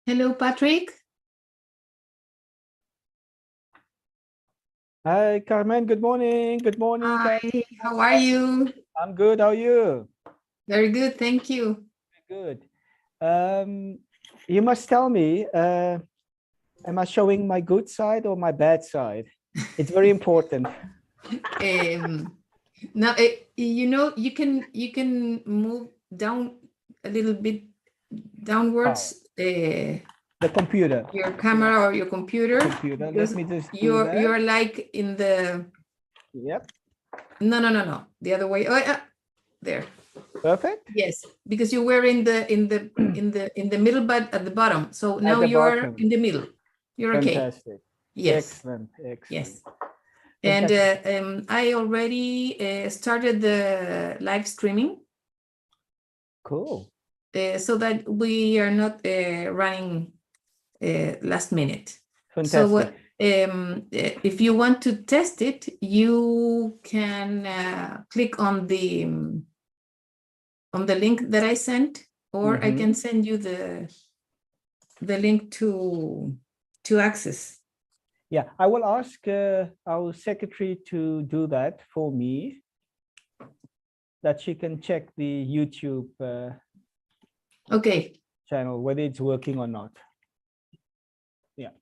Hello, Patrick. Hi, Carmen. Good morning. Good morning. Hi, how are you? I'm good. How are you? Very good, thank you. Good. You must tell me, am I showing my good side or my bad side? It's very important. Now, you can move down a little bit downwards. The computer. Your camera or your computer. Let me just do that. You're like in the. Yep. No. The other way. Oh, there. Perfect. Yes, because you were in the middle, but at the bottom. So now you're bottom. in the middle. You're okay. Fantastic. Yes. Excellent. Yes. And I already started the live streaming. Cool. So that we are not running last minute. Fantastic. So if you want to test it, you can click on the link that I sent, or I can send you the link to access. Yeah, I will ask our secretary to do that for me, that she can check the YouTube Okay. channel, whether it's working or not. Yeah.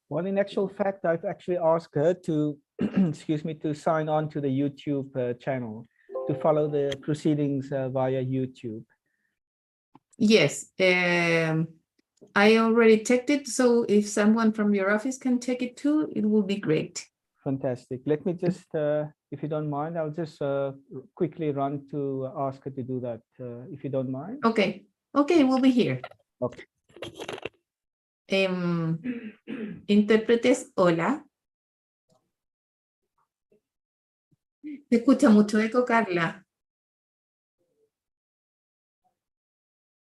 Well, in actual fact, I've actually asked her to, excuse me, to sign on to the YouTube channel, to follow the proceedings via YouTube. Yes, I already checked it. So if someone from your office can check it too, it will be great. Fantastic. Let me just, if you don't mind, I'll just quickly run to ask her to do that, if you don't mind. Okay. Okay, we'll be here. Okay. Intérpretes, hola. Te escucha mucho eco, Carla.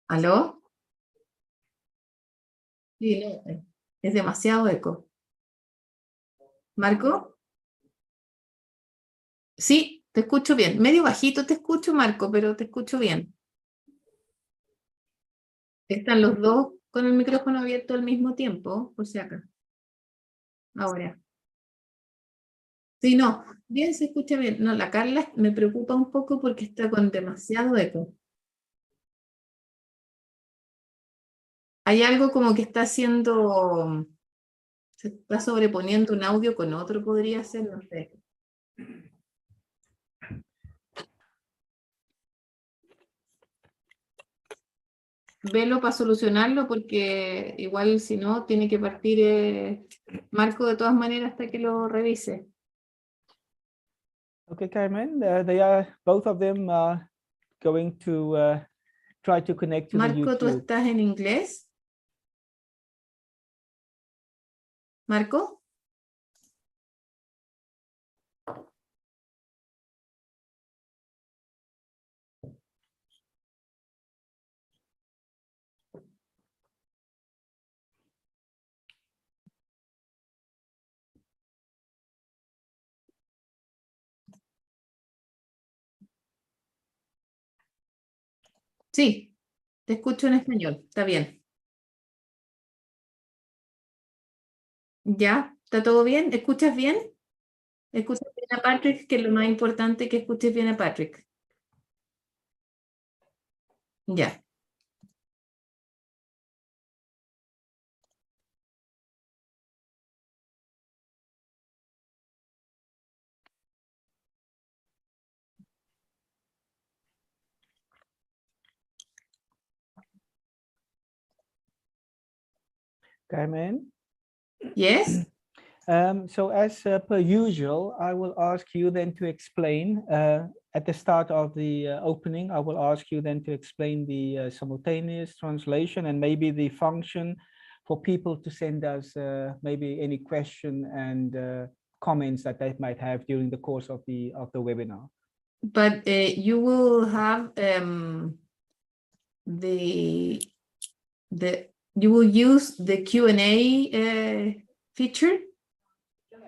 ¿Aló? Sí, no, es demasiado eco. ¿Marco? Sí, te escucho bien. Medio bajito te escucho, Marco, pero te escucho bien. Están los dos con el micrófono abierto al mismo tiempo, por si acá. Ahora. Sí, no, bien se escucha bien. No, la Carla me preocupa un poco porque está con demasiado eco. Hay algo como que está haciendo, se está sobreponiendo un audio con otro, podría ser, no sé. Velo para solucionarlo, porque igual si no, tiene que partir Marco de todas maneras hasta que lo revise. Okay, Carmen, they are, both of them going to try to connect to Marco, the YouTube. ¿tú estás en inglés? ¿Marco? Sí, te escucho en español, está bien. ¿Ya? ¿Está todo bien? ¿Escuchas bien? ¿Escuchas bien a Patrick? Que es lo más importante, que escuches bien a Patrick. Ya. Carmen? Yes? So as per usual, I will ask you then to explain at the start of the opening, I will ask you then to explain the simultaneous translation and maybe the function for people to send us maybe any question and comments that they might have during the course of the webinar. But you will have you will use the Q&A feature?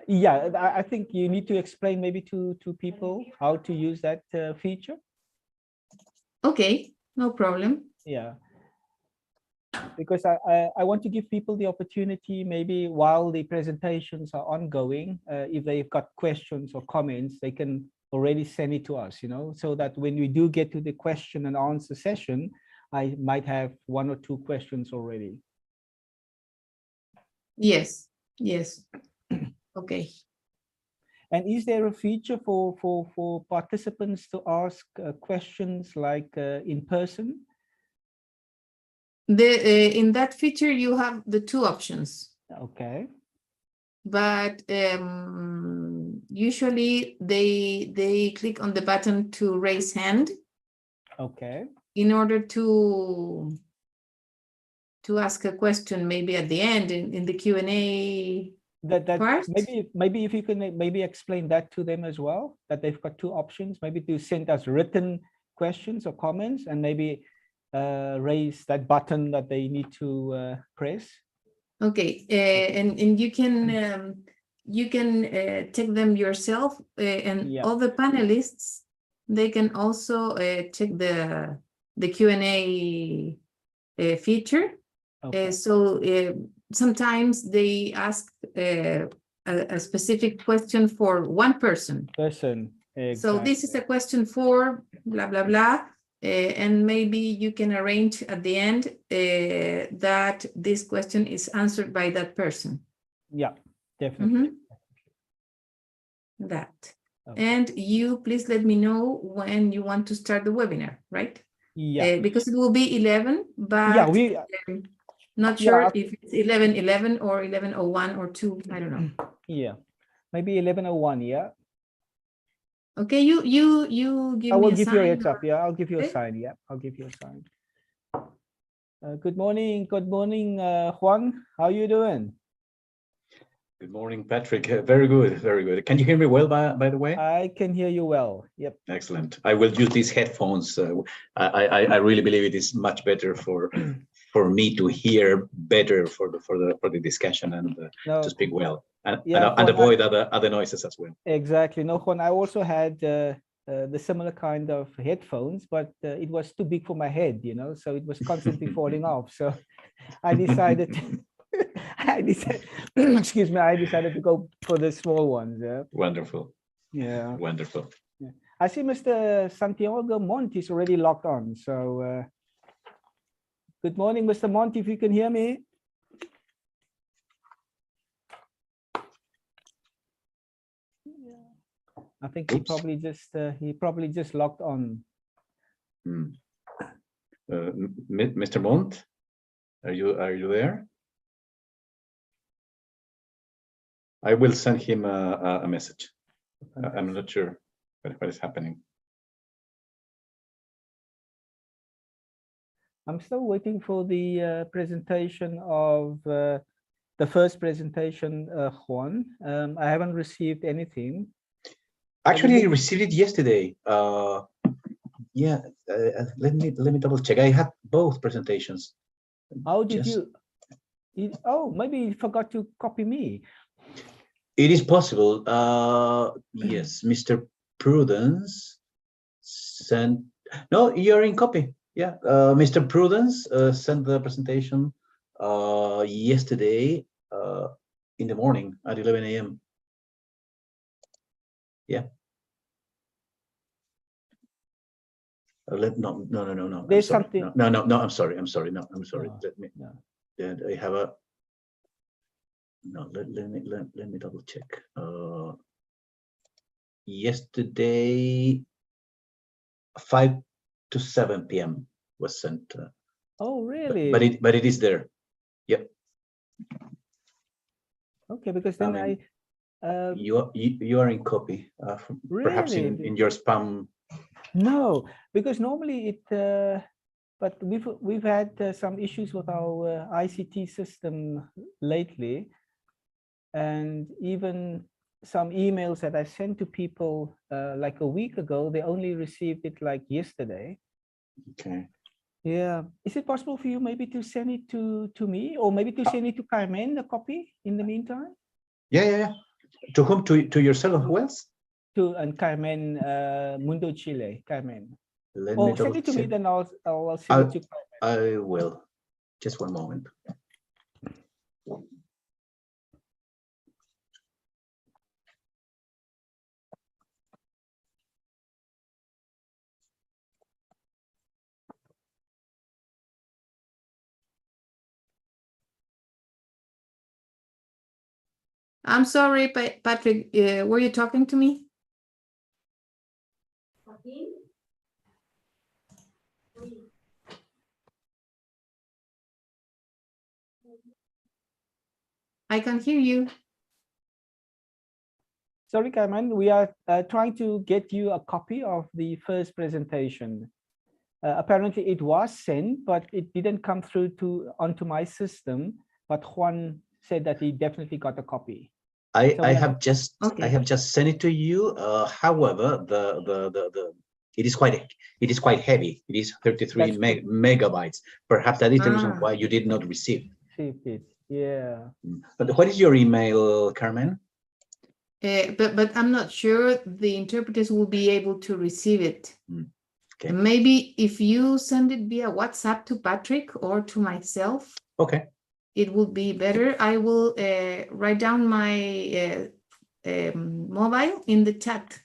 Yeah, I think you need to explain maybe to people how to use that feature. Okay, no problem. Yeah. Because I want to give people the opportunity, maybe while the presentations are ongoing, if they've got questions or comments, they can already send it to us, so that when we do get to the question and answer session, I might have 1 or 2 questions already. Yes, yes. Okay. And is there a feature for participants to ask questions like in person? In that feature, you have the 2 options. Okay. But usually they click on the button to raise hand. Okay. In order to ask a question, maybe at the end in the Q&A That part. maybe if you can maybe explain that to them as well, that they've got 2 options, maybe to send us written questions or comments, and maybe raise that button that they need to press. Okay, and you can take them yourself, and Yeah. all the panelists, they can also check the Q&A feature. Okay. So sometimes they ask a specific question for one person. Exactly. So this is a question for blah, blah, blah. And maybe you can arrange at the end that this question is answered by that person. Yeah, definitely. That. Okay. And you please let me know when you want to start the webinar, right? Yeah. Because it will be 11, but Yeah, we not sure if it's 11:11 or 11:01 or 2. I don't know. Yeah, maybe 11:01. Yeah. Okay, you give I will me a give you a sign. heads up. Yeah, I'll give you a Okay. sign. Yeah, I'll give you a sign. Good morning. Good morning, Juan. How are you doing? Good morning, Patrick. Very good, very good. Can you hear me well, by the way? I can hear you well. Yep. Excellent. I will use these headphones. I really believe it is much better for me to hear better for the discussion and to speak well and avoid other noises as well. Exactly. No, Juan, I also had the similar kind of headphones, but it was too big for my head, so it was constantly falling off. So I decided excuse me, I decided to go for the small ones. Yeah. Wonderful. Yeah. Wonderful. Yeah. I see Mr. Santiago Monti is already logged on. So good morning, Mr. Monti, if you can hear me. I think he probably just logged on. Mr. Mont, are you there? I will send him a message. I'm not sure what is happening. I'm still waiting for the presentation of the first presentation, Juan. I haven't received anything. Actually, I received it yesterday. Yeah, let me double check. I had both presentations. How did you? Oh, maybe you forgot to copy me. It is possible. Yes, Mr. Prudence sent. No, you're in copy. Yeah, Mr. Prudence sent the presentation yesterday in the morning at 11 a.m. Yeah. No. There's something. No. I'm sorry. No, I'm sorry. No, Let me. No. I have a. No, let me double check. Yesterday, 5 to 7 p.m. was sent. Oh, really? But it is there. Yep. Okay, because then you are in copy. Perhaps really? in your spam. No, because normally it. But we've had some issues with our ICT system lately, and even some emails that I sent to people like a week ago, they only received it like yesterday. Okay. Yeah. Is it possible for you maybe to send it to me, or maybe to send it to Carmen, the copy in the meantime? Yeah. To whom? To yourself? Who else? To Carmen Mundo Chile, Carmen. Let Oh, me send it to me, check. then I'll send it to I will. Just one moment. I'm sorry, Patrick, were you talking to me? I can hear you. Sorry, Carmen, we are trying to get you a copy of the first presentation. Apparently it was sent, but it didn't come through onto my system. But Juan said that he definitely got a copy. I have just sent it to you. However, it is quite heavy. It is 33 megabytes. Perhaps that is the reason why you did not receive it. Yeah. But what is your email, Carmen? But I'm not sure the interpreters will be able to receive it. Okay. Maybe if you send it via WhatsApp to Patrick or to myself. Okay. It would be better. I will write down my mobile in the chat.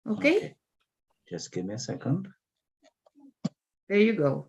Okay? Just give me a second. There you go.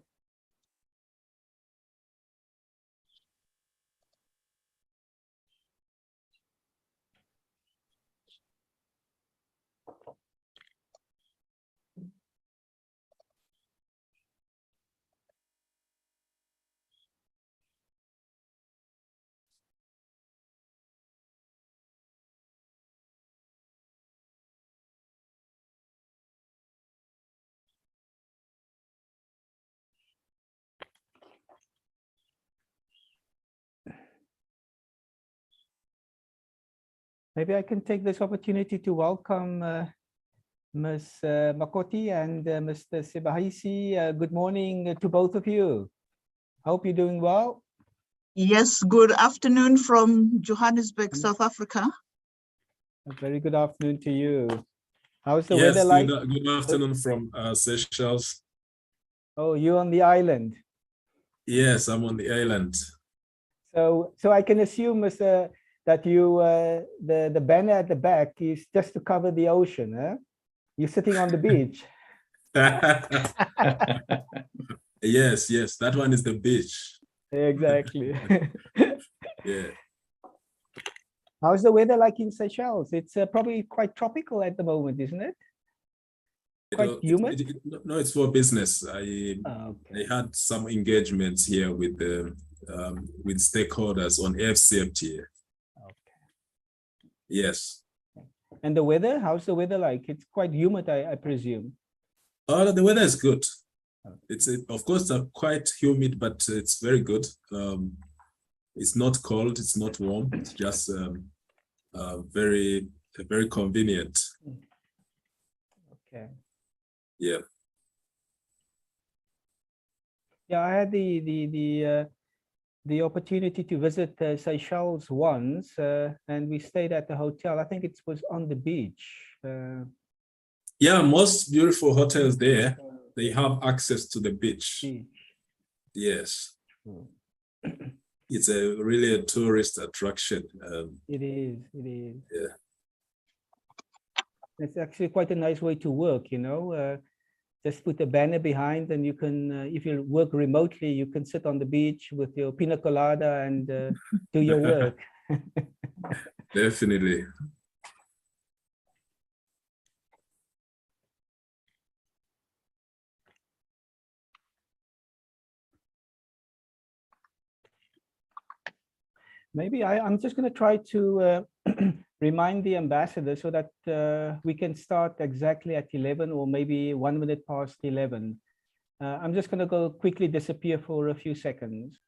Maybe I can take this opportunity to welcome Ms. Makoti and Mr. Sibahisi. Good morning to both of you. Hope you're doing well. Yes, good afternoon from Johannesburg, South Africa. A very good afternoon to you. How's the weather like? Good afternoon from Seychelles. Oh, you on the island? Yes, I'm on the island. So I can assume, that you the banner at the back is just to cover the ocean, huh? You're sitting on the beach. Yes, that one is the beach. Exactly. Yeah. How's the weather like in Seychelles? It's probably quite tropical at the moment, isn't it? Quite humid? No, it's for business. I had some engagements here with the with stakeholders on AfCFTA. Okay. Yes. And the weather? How's the weather like? It's quite humid, I presume. Oh, the weather is good. It's of course quite humid, but it's very good. It's not cold. It's not warm. It's just very convenient. Okay. Yeah. Yeah, I had the opportunity to visit Seychelles once, and we stayed at the hotel. I think it was on the beach. Yeah, most beautiful hotels there, they have access to the beach. Yes. It's really a tourist attraction. It is. Yeah. It's actually quite a nice way to work, you know. Just put a banner behind, and you can, if you work remotely, you can sit on the beach with your pina colada and do your work. Definitely. Maybe I'm just going to try to remind the ambassador so that we can start exactly at 11 or maybe 1 minute past 11. I'm just going to go quickly disappear for a few seconds.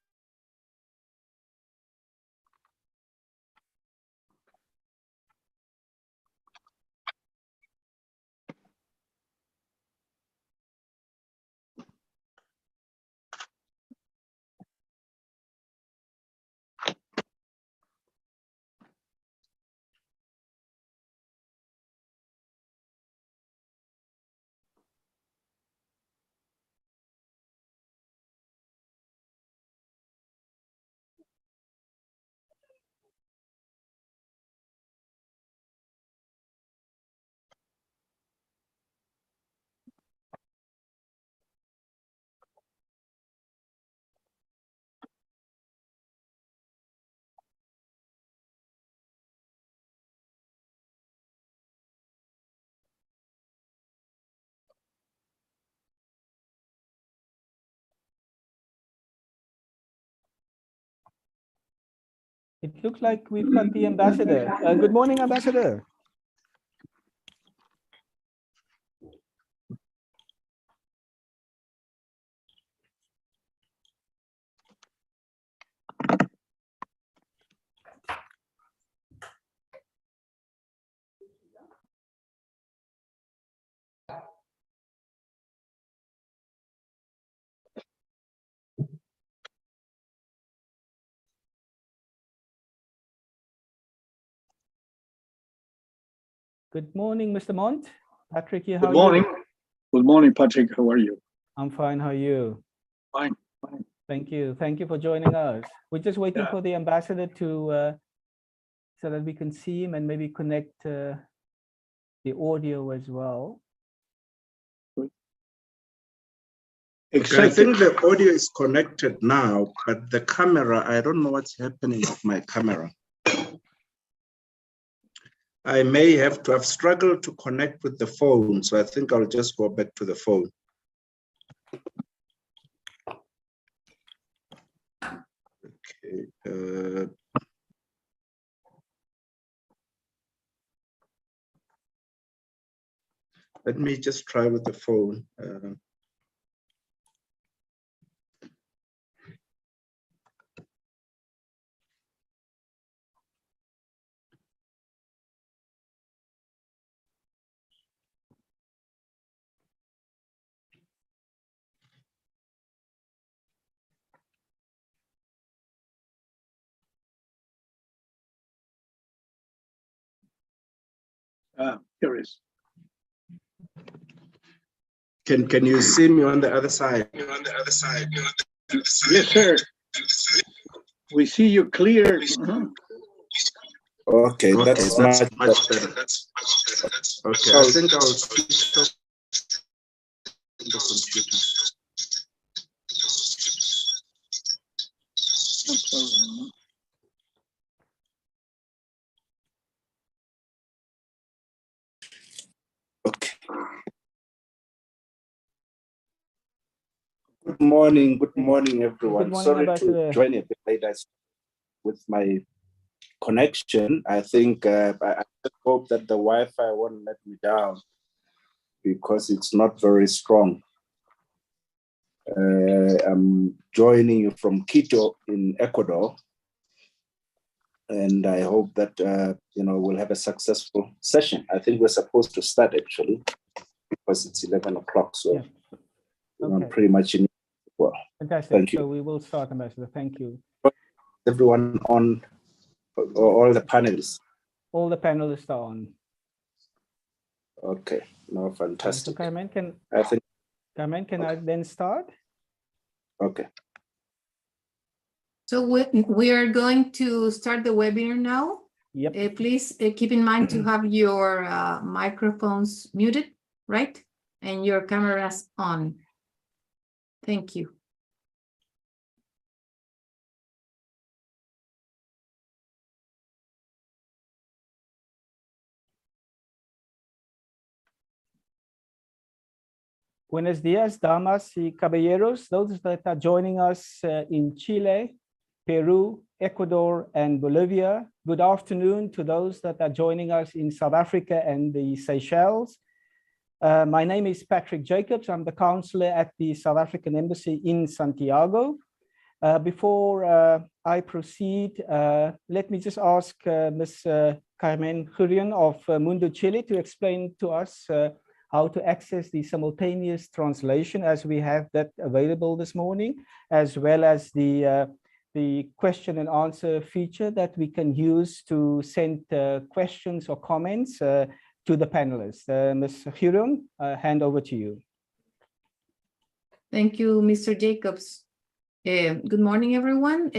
It looks like we've got the ambassador. Good morning, ambassador. Good morning, Mr. Mont. Patrick here. How Good morning. are you? Good morning, Patrick. How are you? I'm fine. How are you? Fine. Fine. Thank you. Thank you for joining us. We're just waiting for the ambassador to so that we can see him and maybe connect the audio as well. I think the audio is connected now, but the camera, I don't know what's happening with my camera. I may have to have struggled to connect with the phone, so I think I'll just go back to the phone. Okay. Let me just try with the phone. Here is. Can you see me on the other side? Yes, sir. We see you clear. Okay, that's much better. Okay, I think I'll switch off the computer. Okay. Good morning, everyone. Good morning, Sorry Ambassador. to join a bit later with my connection. I think I just hope that the Wi-Fi won't let me down because it's not very strong. I'm joining you from Quito in Ecuador, and I hope that we'll have a successful session. I think we're supposed to start actually because it's 11 o'clock, so yeah. Okay. I'm pretty much in. Well, fantastic. Thank you. So we will start, Ambassador. Thank you. Everyone on, all the panelists. All the panelists are on. Okay, no, fantastic. So Carmen, can I then start? Okay. So we are going to start the webinar now. Yep. Please keep in mind to have your microphones muted, right? And your cameras on. Thank you. Buenos días, damas y caballeros, those that are joining us in Chile, Peru, Ecuador, and Bolivia. Good afternoon to those that are joining us in South Africa and the Seychelles. My name is Patrick Jacobs. I'm the counselor at the South African Embassy in Santiago. Before I proceed, let me just ask Ms. Carmen Jurian of Mundo Chile to explain to us how to access the simultaneous translation as we have that available this morning, as well as the question and answer feature that we can use to send questions or comments to the panelists. Ms. Jurian, hand over to you. Thank you, Mr. Jacobs. Good morning, everyone.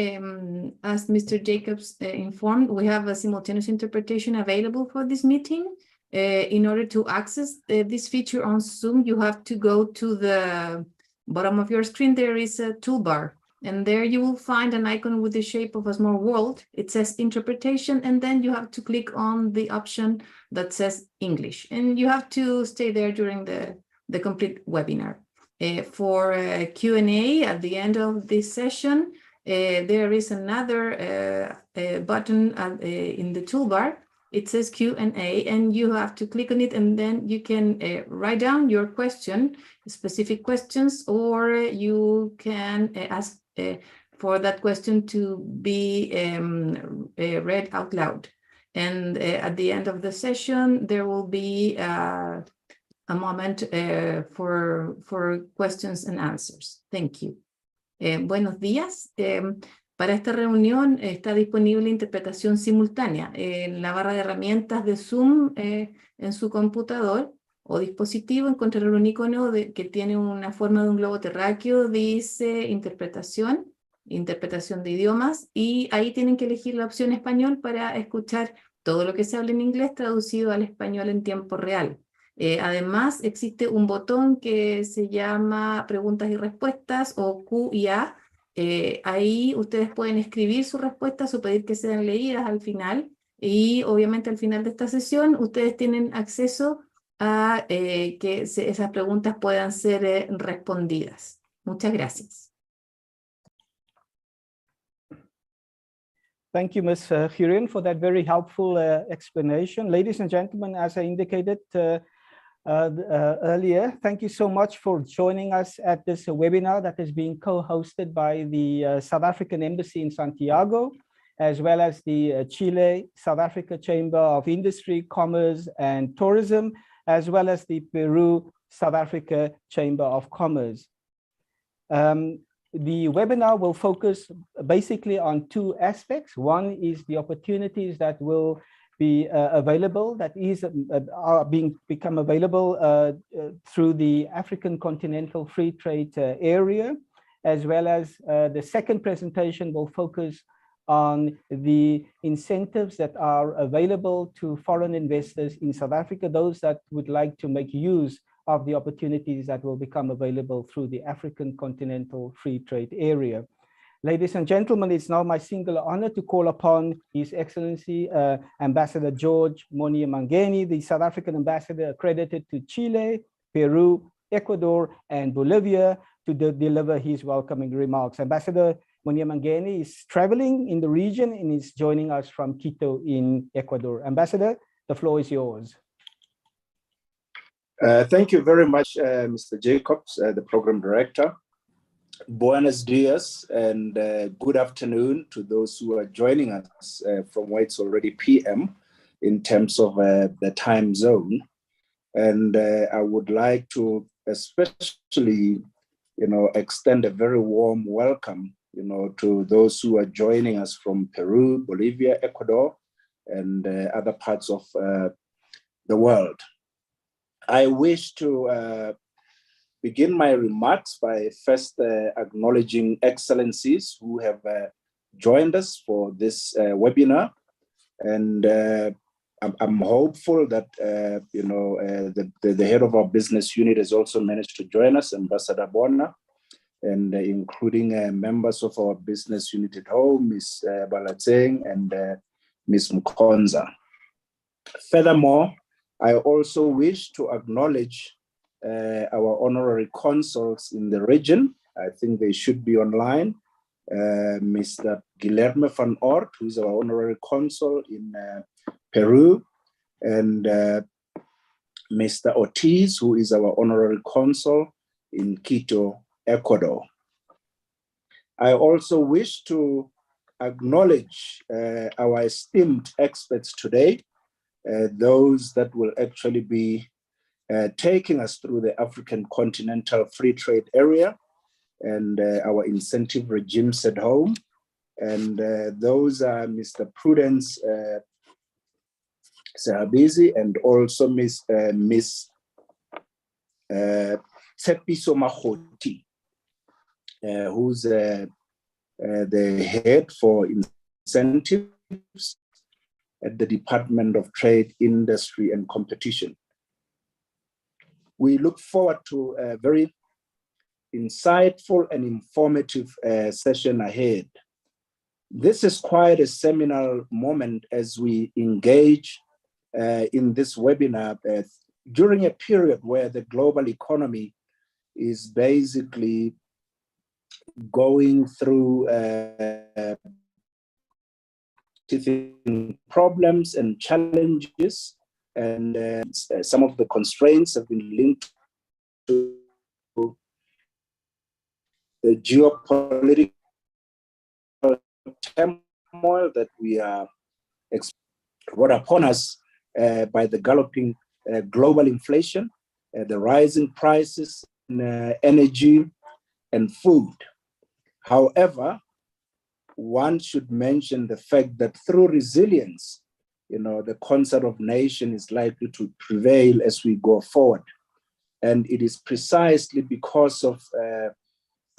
As Mr. Jacobs informed, we have a simultaneous interpretation available for this meeting. In order to access this feature on Zoom, you have to go to the bottom of your screen. There is a toolbar, and there you will find an icon with the shape of a small world. It says interpretation, and then you have to click on the option that says English, and you have to stay there during the complete webinar. For Q&A at the end of this session, there is another button in the toolbar. It says Q&A, and you have to click on it, and then you can write down your question, specific questions, or you can ask for that question to be read out loud. And at the end of the session, there will be a moment for questions and answers. Thank you. Buenos días. Para esta reunión está disponible interpretación simultánea en la barra de herramientas de Zoom en su computador o dispositivo. Encontrarán un icono que tiene una forma de un globo terráqueo, dice interpretación de idiomas, y ahí tienen que elegir la opción español para escuchar todo lo que se habla en inglés traducido al español en tiempo real. Además, existe un botón que se llama preguntas y respuestas o Q y A. Ahí ustedes pueden escribir sus respuestas o pedir que sean leídas al final, y obviamente al final de esta sesión ustedes tienen acceso a que esas preguntas puedan ser respondidas. Muchas gracias. Thank you, Ms. Hirian, for that very helpful explanation. Ladies and gentlemen, as I indicated earlier, thank you so much for joining us at this webinar that is being co-hosted by the South African Embassy in Santiago, as well as the Chile, South Africa Chamber of Industry, Commerce and Tourism, as well as the Peru, South Africa Chamber of Commerce. The webinar will focus basically on two aspects. One is the opportunities that will be available, that are become available through the African Continental Free Trade Area, as well as the second presentation will focus on the incentives that are available to foreign investors in South Africa, those that would like to make use of the opportunities that will become available through the African Continental Free Trade Area. Ladies and gentlemen, it's now my singular honor to call upon His Excellency Ambassador George Monier-Mangeni, the South African ambassador accredited to Chile, Peru, Ecuador, and Bolivia, to deliver his welcoming remarks. Ambassador Monier-Mangeni is traveling in the region and is joining us from Quito in Ecuador. Ambassador, the floor is yours. Thank you very much, Mr. Jacobs, the program director. Buenos dias and good afternoon to those who are joining us from where it's already PM in terms of the time zone. And I would like to especially, extend a very warm welcome, to those who are joining us from Peru, Bolivia, Ecuador, and other parts of the world. I wish to begin my remarks by first acknowledging excellencies who have joined us for this webinar. And I'm hopeful that, the head of our business unit has also managed to join us, Ambassador Bona, and including members of our business unit at home, Ms. Balatseng and Ms. Mkonza. Furthermore, I also wish to acknowledge our honorary consuls in the region. I think they should be online. Mr. Guilherme van Oort, who is our honorary consul in Peru, and Mr. Ortiz, who is our honorary consul in Quito, Ecuador. I also wish to acknowledge our esteemed experts today, those that will actually be taking us through the African Continental Free Trade Area and our incentive regimes at home. And those are Mr. Prudence Sehabizi and also Miss Tsepiso Mahoti, who's the head for incentives at the Department of Trade, Industry and Competition. We look forward to a very insightful and informative session ahead. This is quite a seminal moment as we engage in this webinar during a period where the global economy is basically going through problems and challenges, and some of the constraints have been linked to the geopolitical turmoil that we are brought upon us by the galloping global inflation, the rising prices in energy and food. However, one should mention the fact that through resilience, the concert of nations is likely to prevail as we go forward. And it is precisely because of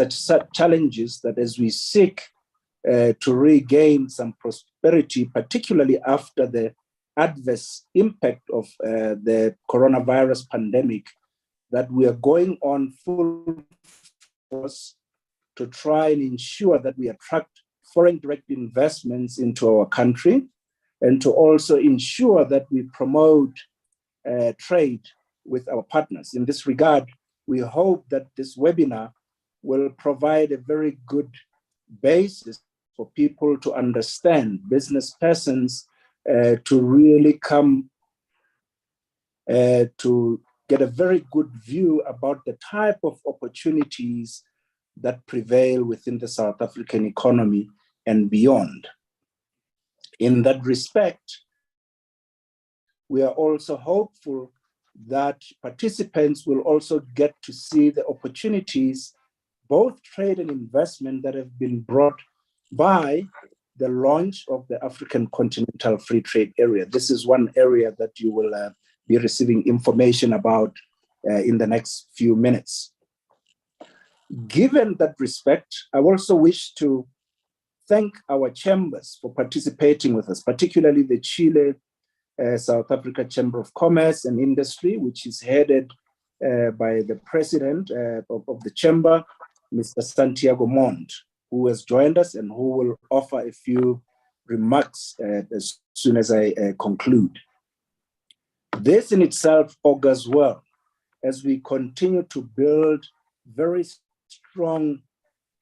such challenges that as we seek to regain some prosperity, particularly after the adverse impact of the coronavirus pandemic, that we are going on full force to try and ensure that we attract foreign direct investments into our country, and to also ensure that we promote trade with our partners. In this regard, we hope that this webinar will provide a very good basis for people to understand, business persons to really come to get a very good view about the type of opportunities that prevail within the South African economy and beyond. In that respect, we are also hopeful that participants will also get to see the opportunities, both trade and investment, that have been brought by the launch of the African Continental Free Trade Area. This is one area that you will be receiving information about in the next few minutes. Given that respect, I also wish to thank our chambers for participating with us, particularly the Chile South Africa Chamber of Commerce and Industry, which is headed by the president of the chamber, Mr. Santiago Montt, who has joined us and who will offer a few remarks as soon as I conclude. This in itself augurs well as we continue to build very strong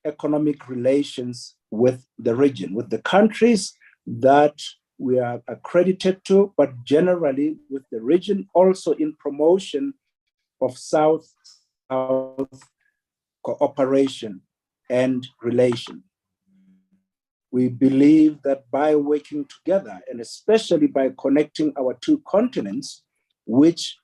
economic relations with the region, with the countries that we are accredited to, but generally with the region, also in promotion of South-South cooperation and relation. We believe that by working together, and especially by connecting our two continents, which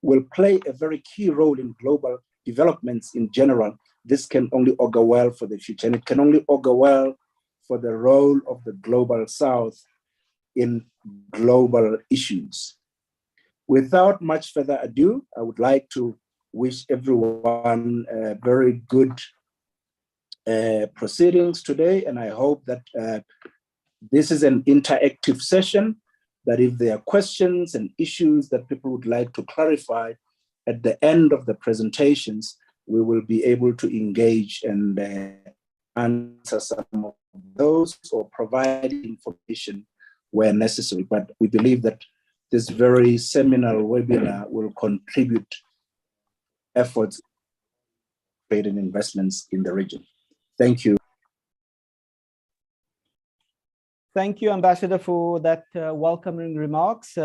will play a very key role in global developments in general, this can only augur well for the future, and it can only augur well for the role of the global South in global issues. Without much further ado, I would like to wish everyone a very good proceedings today, and I hope that this is an interactive session, that if there are questions and issues that people would like to clarify at the end of the presentations, we will be able to engage and answer some of those or provide information where necessary. But we believe that this very seminal webinar will contribute efforts, trade and investments in the region. Thank you. Thank you, Ambassador, for that welcoming remarks.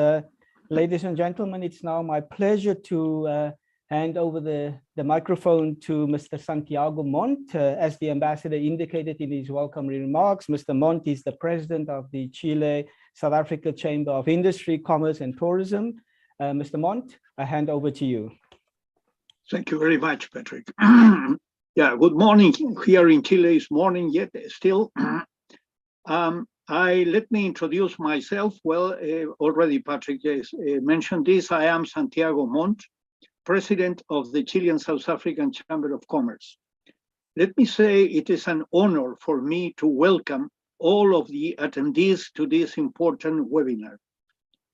Ladies and gentlemen, it's now my pleasure to hand over the microphone to Mr. Santiago Montt. As the ambassador indicated in his welcoming remarks, Mr. Montt is the president of the Chile South Africa Chamber of Industry, Commerce and Tourism. Mr. Montt, I hand over to you. Thank you very much, Patrick. Yeah, good morning. Here in Chile is morning yet still. Let me introduce myself. Well, already Patrick mentioned this. I am Santiago Montt, President of the Chilean South African Chamber of Commerce. Let me say it is an honor for me to welcome all of the attendees to this important webinar.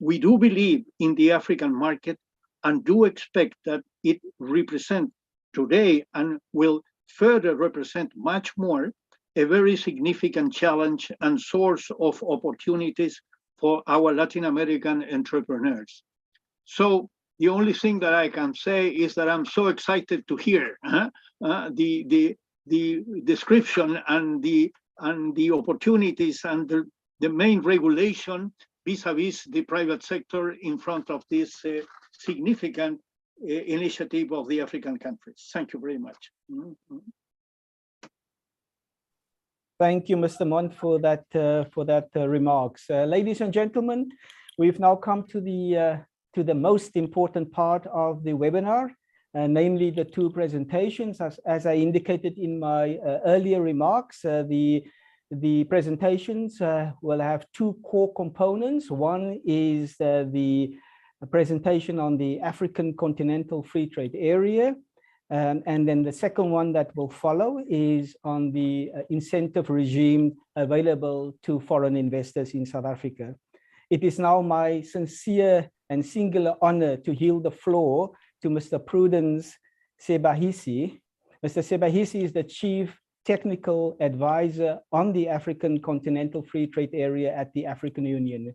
We do believe in the African market and do expect that it represents today and will further represent much more a very significant challenge and source of opportunities for our Latin American entrepreneurs. So the only thing that I can say is that I'm so excited to hear the the description and the opportunities and the main regulation vis-a-vis the private sector in front of this significant initiative of the African countries. Thank you very much. Thank you, Mr. Mont, for that remarks. Ladies and gentlemen, we've now come to the most important part of the webinar, namely the two presentations. As I indicated in my earlier remarks, the presentations will have two core components. One is the presentation on the African Continental Free Trade Area. And then the second one that will follow is on the incentive regime available to foreign investors in South Africa. It is now my sincere and singular honor to yield the floor to Mr. Prudence Sebahisi. Mr. Sebahisi is the Chief Technical Advisor on the African Continental Free Trade Area at the African Union.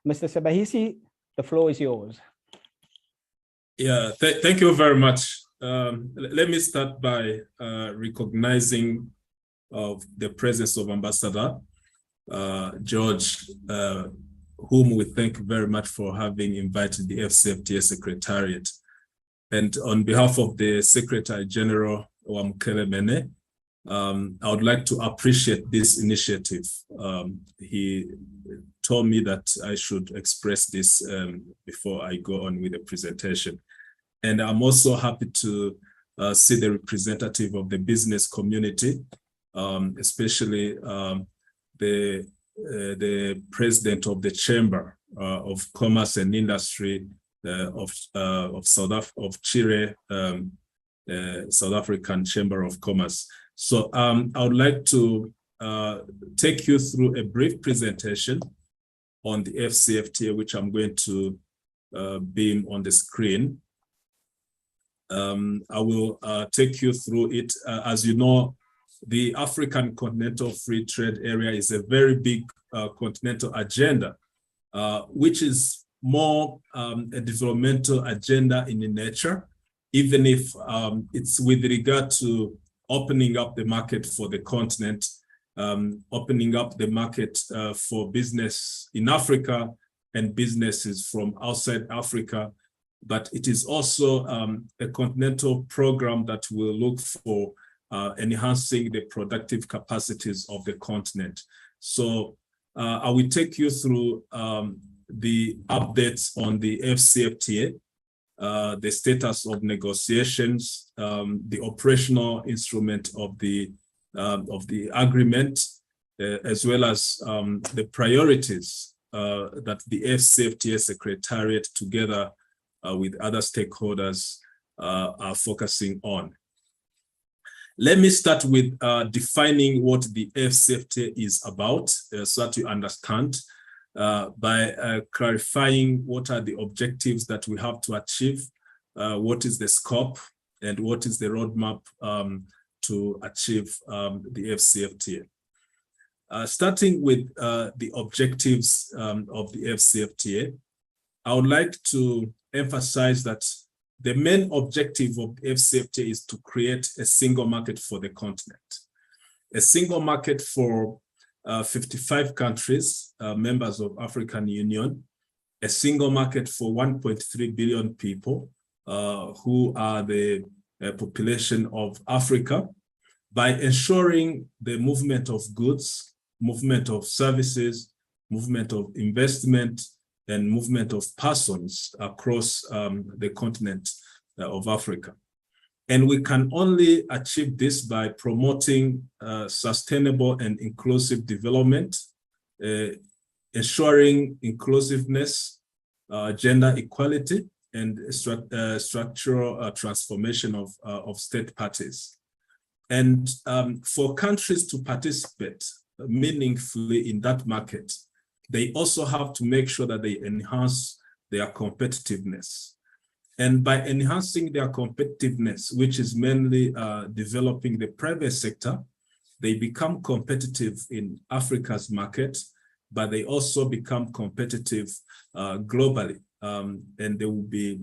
Mr. Sebahisi, the floor is yours. Yeah, thank you very much. Let me start by recognizing the presence of Ambassador George, whom we thank very much for having invited the AfCFTA Secretariat. And on behalf of the Secretary General, Wamkele Mene, I would like to appreciate this initiative. He told me that I should express this before I go on with the presentation. And I'm also happy to see the representative of the business community, especially the president of the Chamber of Commerce and Industry of Chile, South African Chamber of Commerce. So I would like to take you through a brief presentation on the AfCFTA, which I'm going to beam on the screen. I will take you through it. As you know, the African Continental Free Trade Area is a very big continental agenda, which is more a developmental agenda in nature, even if it's with regard to opening up the market for the continent, opening up the market for business in Africa and businesses from outside Africa. But it is also a continental program that will look for enhancing the productive capacities of the continent. So I will take you through the updates on the AfCFTA, the status of negotiations, the operational instrument of the agreement, as well as the priorities that the AfCFTA Secretariat, together with other stakeholders, are focusing on. Let me start with defining what the AfCFTA is about, so that you understand, by clarifying what are the objectives that we have to achieve, what is the scope, and what is the roadmap to achieve the AfCFTA. Starting with the objectives of the AfCFTA, I would like to emphasize that the main objective of the AfCFTA is to create a single market for the continent, a single market for 55 countries, members of African Union, a single market for 1.3 billion people who are the population of Africa, by ensuring the movement of goods, movement of services, movement of investment, and movement of persons across the continent of Africa. And we can only achieve this by promoting sustainable and inclusive development, ensuring inclusiveness, gender equality, and structural transformation of state parties. And for countries to participate meaningfully in that market, they also have to make sure that they enhance their competitiveness. And by enhancing their competitiveness, which is mainly developing the private sector, they become competitive in Africa's market, but they also become competitive globally. And they will be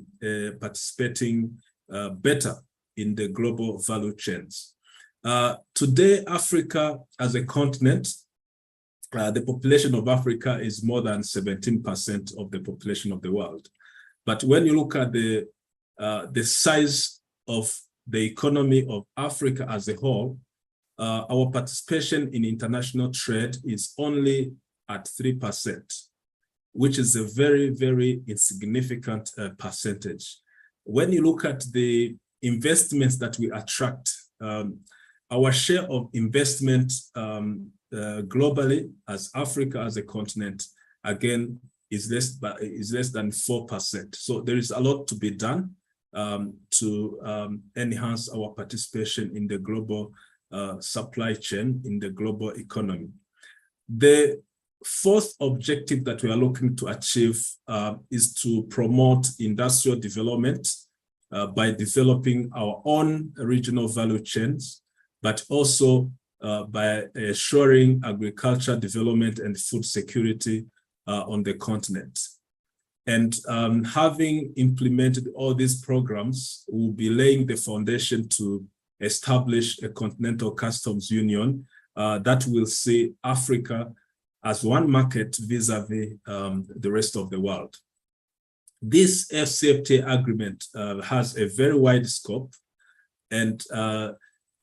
participating better in the global value chains. Today, Africa as a continent, the population of Africa is more than 17% of the population of the world. But when you look at the size of the economy of Africa as a whole, our participation in international trade is only at 3%, which is a very, very insignificant percentage. When you look at the investments that we attract, our share of investment globally as Africa as a continent, again, is less than 4%. So there is a lot to be done to enhance our participation in the global supply chain, in the global economy. The fourth objective that we are looking to achieve is to promote industrial development by developing our own regional value chains, but also by assuring agriculture development and food security on the continent. And having implemented all these programs, we'll be laying the foundation to establish a continental customs union that will see Africa as one market vis-a-vis the rest of the world. This AfCFTA agreement has a very wide scope, and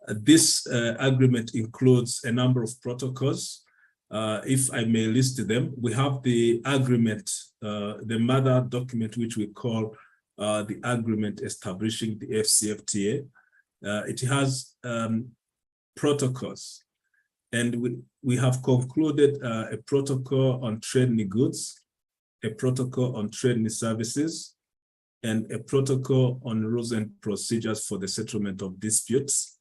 this agreement includes a number of protocols. If I may list them, we have the agreement, the mother document, which we call the agreement establishing the AfCFTA. It has protocols, and we have concluded a protocol on trade in goods, a protocol on trade in services, and a protocol on rules and procedures for the settlement of disputes.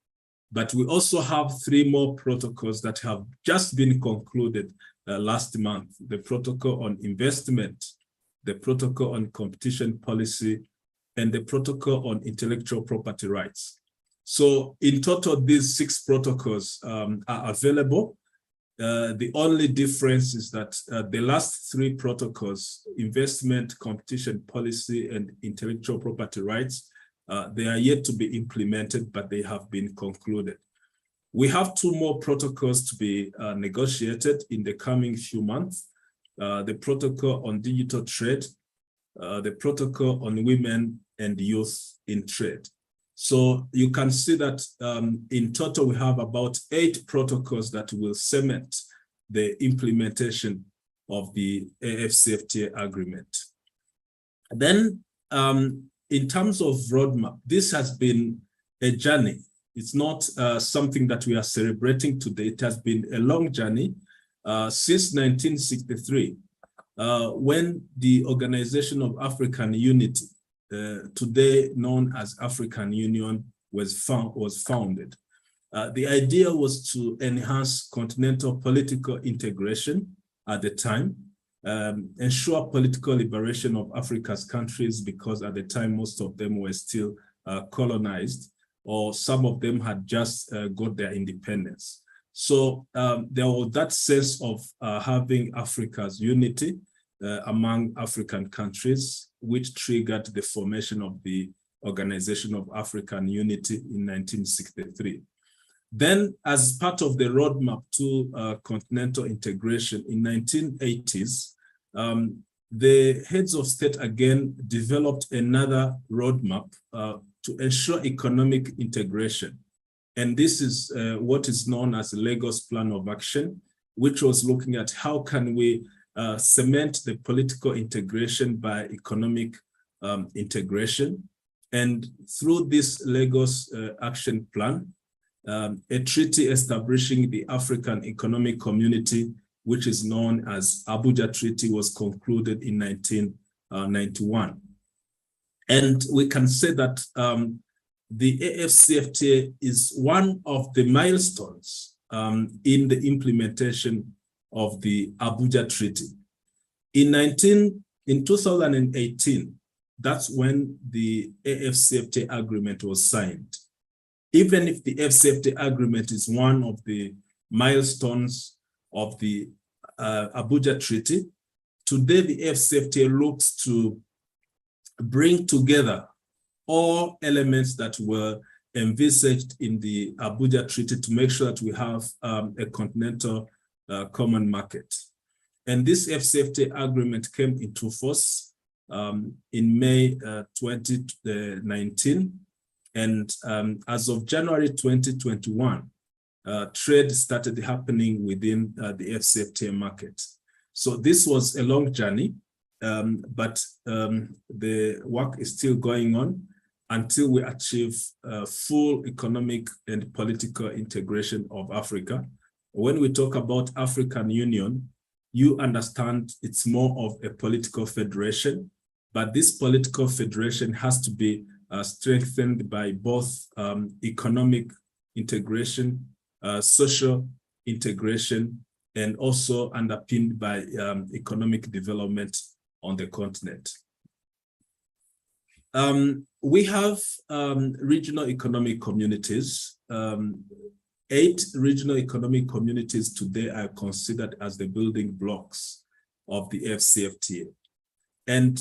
But we also have 3 more protocols that have just been concluded last month: the protocol on investment, the protocol on competition policy, and the protocol on intellectual property rights. So in total, these 6 protocols are available. The only difference is that the last 3 protocols, investment, competition policy, and intellectual property rights, they are yet to be implemented, but they have been concluded. We have 2 more protocols to be negotiated in the coming few months: the protocol on digital trade, the protocol on women and youth in trade. So you can see that in total, we have about 8 protocols that will cement the implementation of the AfCFTA agreement. Then, in terms of roadmap, this has been a journey. It's not something that we are celebrating today. It has been a long journey since 1963, when the Organization of African Unity, today known as African Union, was founded. The idea was to enhance continental political integration at the time, ensure political liberation of Africa's countries, because at the time most of them were still colonized, or some of them had just got their independence. So there was that sense of having Africa's unity among African countries, which triggered the formation of the Organization of African Unity in 1963. Then, as part of the roadmap to continental integration in 1980s, the heads of state again developed another roadmap to ensure economic integration. And this is what is known as the Lagos Plan of Action, which was looking at how can we cement the political integration by economic integration. And through this Lagos Action Plan, a treaty establishing the African Economic Community, which is known as Abuja Treaty, was concluded in 1991. And we can say that the AfCFTA is one of the milestones in the implementation of the Abuja Treaty. In 2018, that's when the AfCFTA agreement was signed. Even if the AfCFTA agreement is one of the milestones of the Abuja Treaty, today the AfCFTA looks to bring together all elements that were envisaged in the Abuja Treaty to make sure that we have a continental common market. And this AfCFTA agreement came into force in May 2019. And as of January 2021, trade started happening within the AfCFTA market. So this was a long journey, but the work is still going on until we achieve full economic and political integration of Africa. When we talk about African Union, you understand it's more of a political federation, but this political federation has to be strengthened by both economic integration, social integration, and also underpinned by economic development on the continent. We have regional economic communities. 8 regional economic communities today are considered as the building blocks of the AfCFTA. And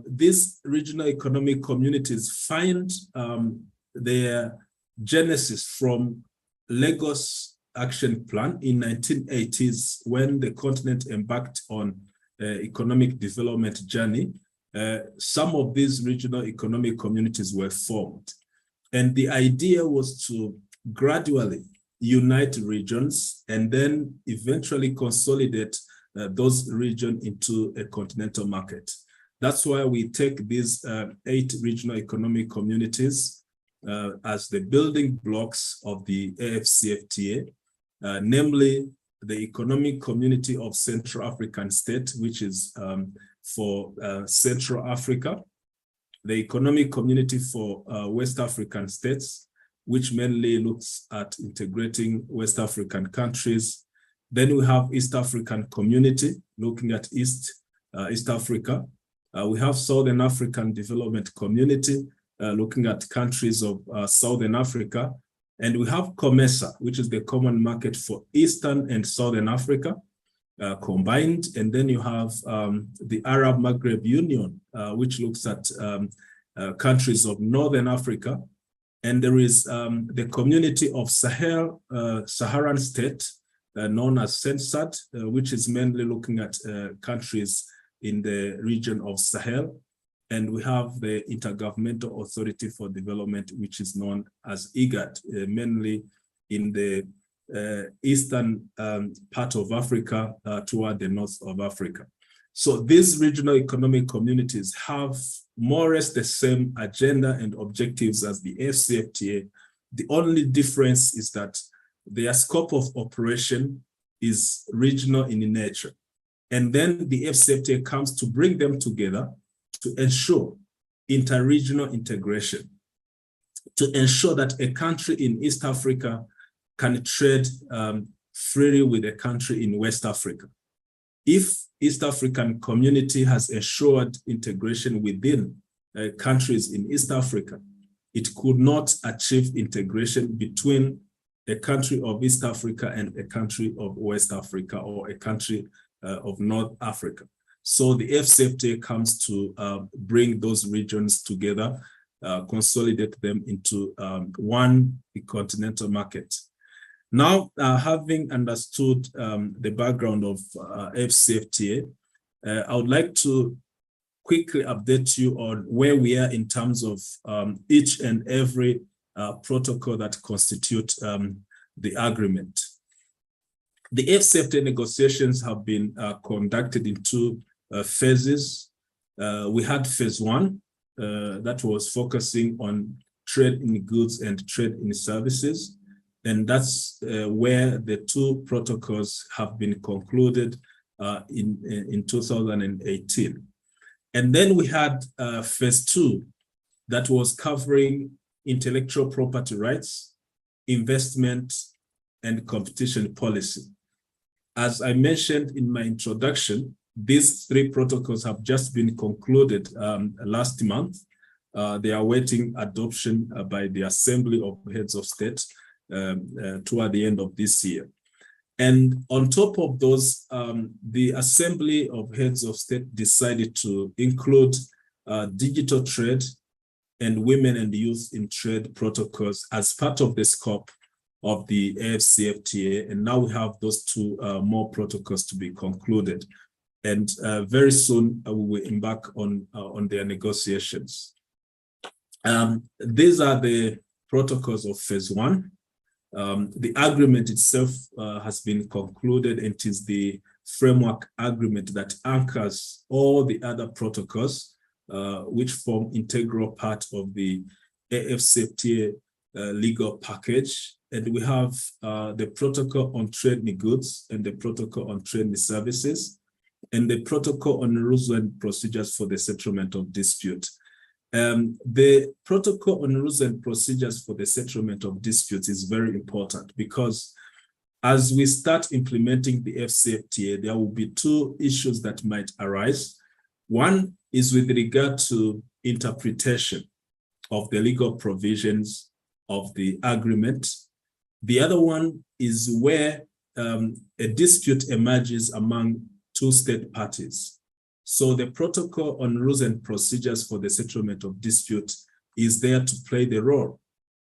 these regional economic communities find their genesis from Lagos Action Plan in 1980s, when the continent embarked on economic development journey. Some of these regional economic communities were formed. And the idea was to gradually unite regions and then eventually consolidate those regions into a continental market. That's why we take these 8 regional economic communities as the building blocks of the AfCFTA, namely the Economic Community of Central African States, which is for Central Africa, the Economic Community for West African States, which mainly looks at integrating West African countries. Then we have East African Community, looking at East Africa. We have Southern African Development Community, looking at countries of Southern Africa. And we have COMESA, which is the common market for Eastern and Southern Africa combined. And then you have the Arab Maghreb Union, which looks at countries of Northern Africa. And there is the Community of Saharan State, known as CENSAD, which is mainly looking at countries in the region of Sahel. And we have the Intergovernmental Authority for Development, which is known as IGAD, mainly in the eastern part of Africa toward the north of Africa. So these regional economic communities have more or less the same agenda and objectives as the AfCFTA. The only difference is that their scope of operation is regional in nature. And then the AfCFTA comes to bring them together to ensure interregional integration, to ensure that a country in East Africa can trade freely with a country in West Africa. If East African community has assured integration within countries in East Africa, it could not achieve integration between a country of East Africa and a country of West Africa or a country of North Africa. So the AfCFTA comes to bring those regions together, consolidate them into one continental market. Now, having understood the background of AfCFTA, I would like to quickly update you on where we are in terms of each and every protocol that constitute the agreement. The AfCFTA negotiations have been conducted in 2 phases. We had phase 1 that was focusing on trade in goods and trade in services. And that's where the 2 protocols have been concluded in 2018. And then we had phase 2 that was covering intellectual property rights, investment, and competition policy. As I mentioned in my introduction, these 3 protocols have just been concluded last month. They are awaiting adoption by the Assembly of Heads of State toward the end of this year. And on top of those, the Assembly of Heads of State decided to include digital trade and women and youth in trade protocols as part of the scope of the AfCFTA. And now we have those two more protocols to be concluded. And very soon we will embark on their negotiations. These are the protocols of phase 1. The agreement itself has been concluded, and it is the framework agreement that anchors all the other protocols which form integral part of the AfCFTA legal package. And we have the protocol on trade in goods and the protocol on trade in services, and the protocol on rules and procedures for the settlement of dispute. The protocol on rules and procedures for the settlement of disputes is very important, because as we start implementing the AfCFTA, there will be two issues that might arise. One is with regard to interpretation of the legal provisions of the agreement. The other one is where a dispute emerges among two state parties. So the protocol on rules and procedures for the settlement of dispute is there to play the role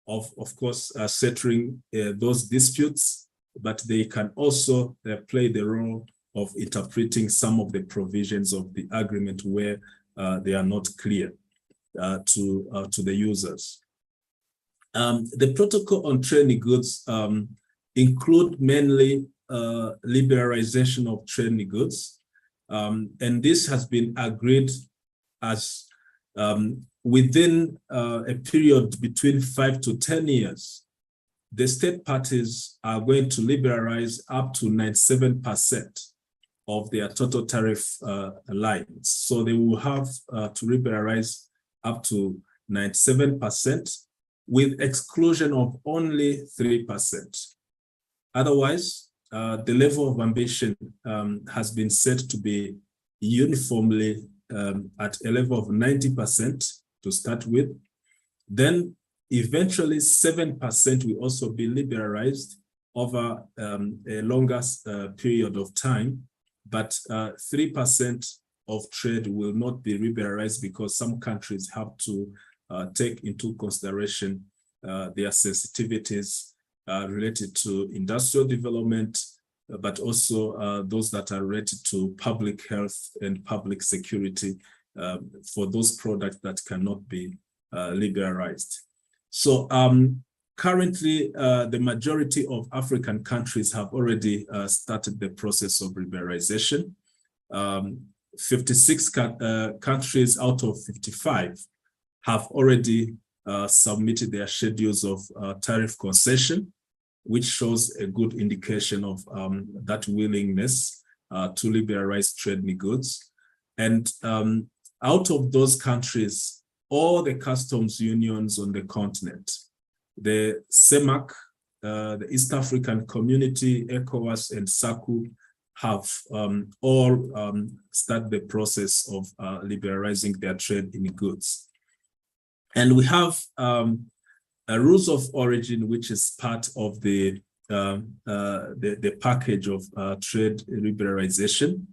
of course, settling those disputes, but they can also play the role of interpreting some of the provisions of the agreement where they are not clear to the users. The protocol on trade in goods include mainly liberalization of trade in goods. And this has been agreed as within a period between 5 to 10 years, the state parties are going to liberalize up to 97% of their total tariff lines. So they will have to liberalize up to 97% with exclusion of only 3%. Otherwise, the level of ambition has been set to be uniformly at a level of 90% to start with. Then eventually 7% will also be liberalized over a longer period of time, but 3% of trade will not be liberalized because some countries have to take into consideration their sensitivities related to industrial development, but also those that are related to public health and public security for those products that cannot be liberalized. So currently, the majority of African countries have already started the process of liberalization. 56 countries out of 55 have already submitted their schedules of tariff concession, which shows a good indication of that willingness to liberalize trade in goods. And out of those countries, all the customs unions on the continent, the CEMAC, the East African Community, ECOWAS, and SACU have all started the process of liberalizing their trade in goods. And we have rules of origin, which is part of the package of trade liberalization.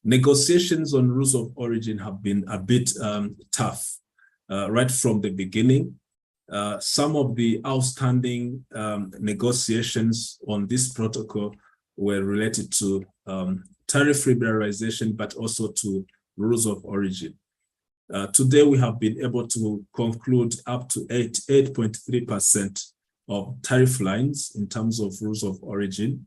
Negotiations on rules of origin have been a bit tough right from the beginning. Some of the outstanding negotiations on this protocol were related to tariff liberalization, but also to rules of origin. Today, we have been able to conclude up to 8.3% of tariff lines in terms of rules of origin,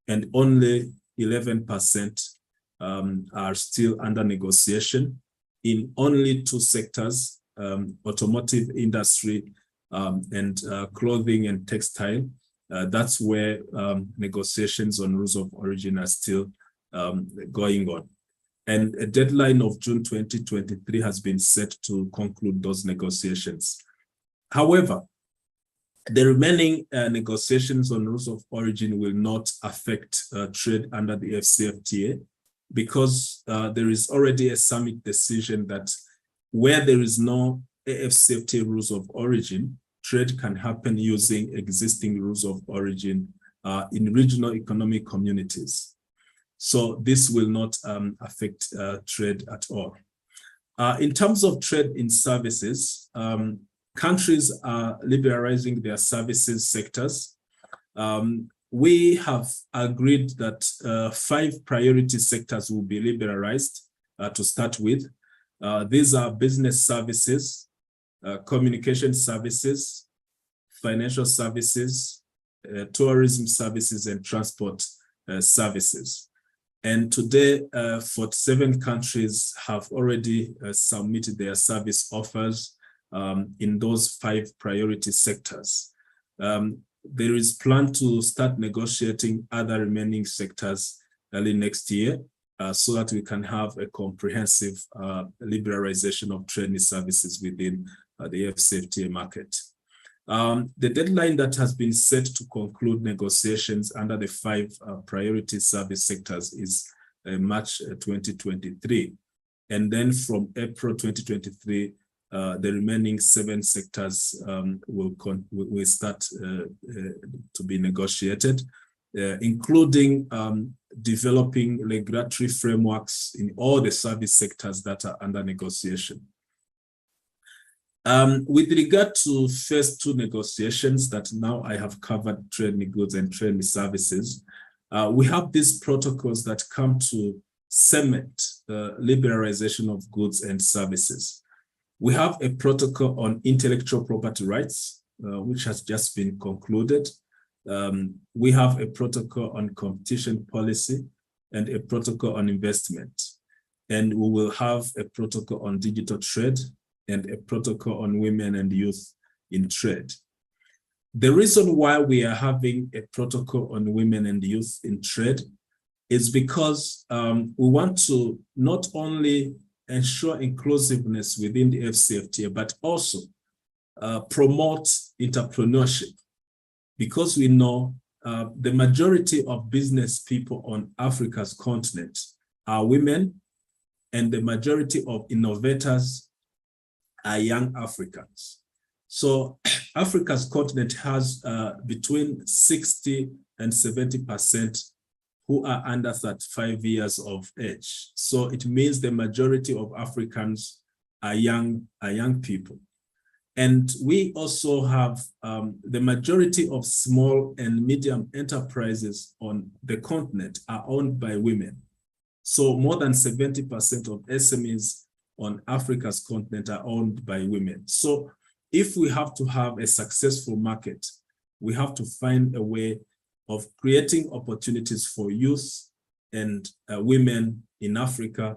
and only 11% are still under negotiation in only two sectors, automotive industry and clothing and textile. That's where negotiations on rules of origin are still going on. And a deadline of June 2023 has been set to conclude those negotiations. However, the remaining negotiations on rules of origin will not affect trade under the AfCFTA, because there is already a summit decision that where there is no AfCFTA rules of origin, trade can happen using existing rules of origin in regional economic communities. So this will not affect trade at all. In terms of trade in services, countries are liberalizing their services sectors. We have agreed that 5 priority sectors will be liberalized to start with. These are business services, communication services, financial services, tourism services, and transport services. And today, 47 countries have already submitted their service offers in those 5 priority sectors. There is plan to start negotiating other remaining sectors early next year so that we can have a comprehensive liberalization of trade in services within the AfCFTA market. The deadline that has been set to conclude negotiations under the 5 priority service sectors is March 2023. And then from April 2023, the remaining 7 sectors will start to be negotiated, including developing regulatory frameworks in all the service sectors that are under negotiation. With regard to phase 2 negotiations that now I have covered, trade in goods and trade in services, we have these protocols that come to cement the liberalization of goods and services. We have a protocol on intellectual property rights, which has just been concluded. We have a protocol on competition policy and a protocol on investment. And we will have a protocol on digital trade and a protocol on women and youth in trade. The reason why we are having a protocol on women and youth in trade is because we want to not only ensure inclusiveness within the AfCFTA, but also promote entrepreneurship, because we know the majority of business people on Africa's continent are women, and the majority of innovators are young Africans. So Africa's continent has between 60 and 70% who are under 35 years of age. So it means the majority of Africans are young people. And we also have the majority of small and medium enterprises on the continent are owned by women. So more than 70% of SMEs on Africa's continent are owned by women. So if we have to have a successful market, we have to find a way of creating opportunities for youth and women in Africa,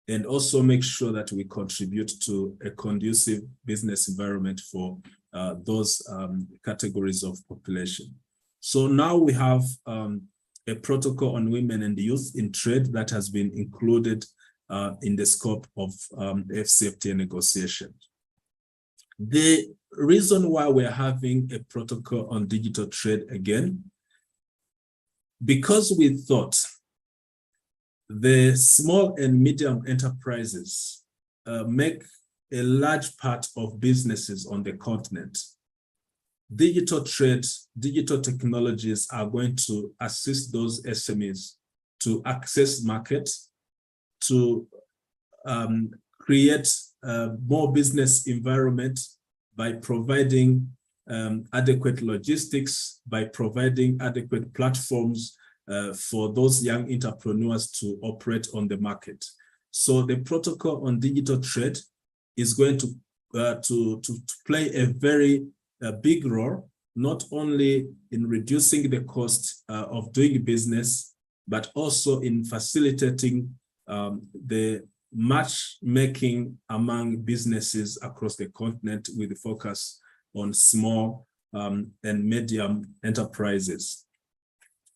and also make sure that we contribute to a conducive business environment for those categories of population. So now we have a protocol on women and youth in trade that has been included in the scope of AfCFTA negotiations. The reason why we're having a protocol on digital trade again, because we thought the small and medium enterprises make a large part of businesses on the continent. Digital trade, digital technologies are going to assist those SMEs to access markets, to create more business environment by providing adequate logistics, by providing adequate platforms for those young entrepreneurs to operate on the market. So the protocol on digital trade is going to play a very big role, not only in reducing the cost of doing business, but also in facilitating the matchmaking among businesses across the continent with the focus on small and medium enterprises.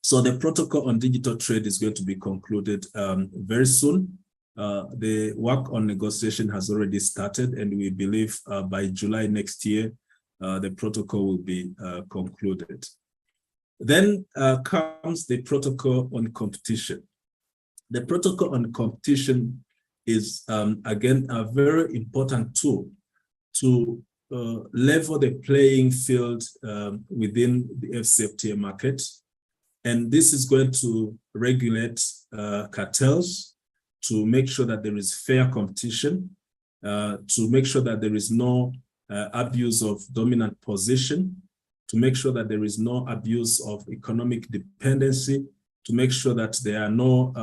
So the protocol on digital trade is going to be concluded very soon. The work on negotiation has already started, and we believe by July next year, the protocol will be concluded. Then comes the protocol on competition. The protocol on competition is, again, a very important tool to level the playing field within the AfCFTA market. And this is going to regulate cartels to make sure that there is fair competition. to make sure that there is no abuse of dominant position, to make sure that there is no abuse of economic dependency, to make sure that there are no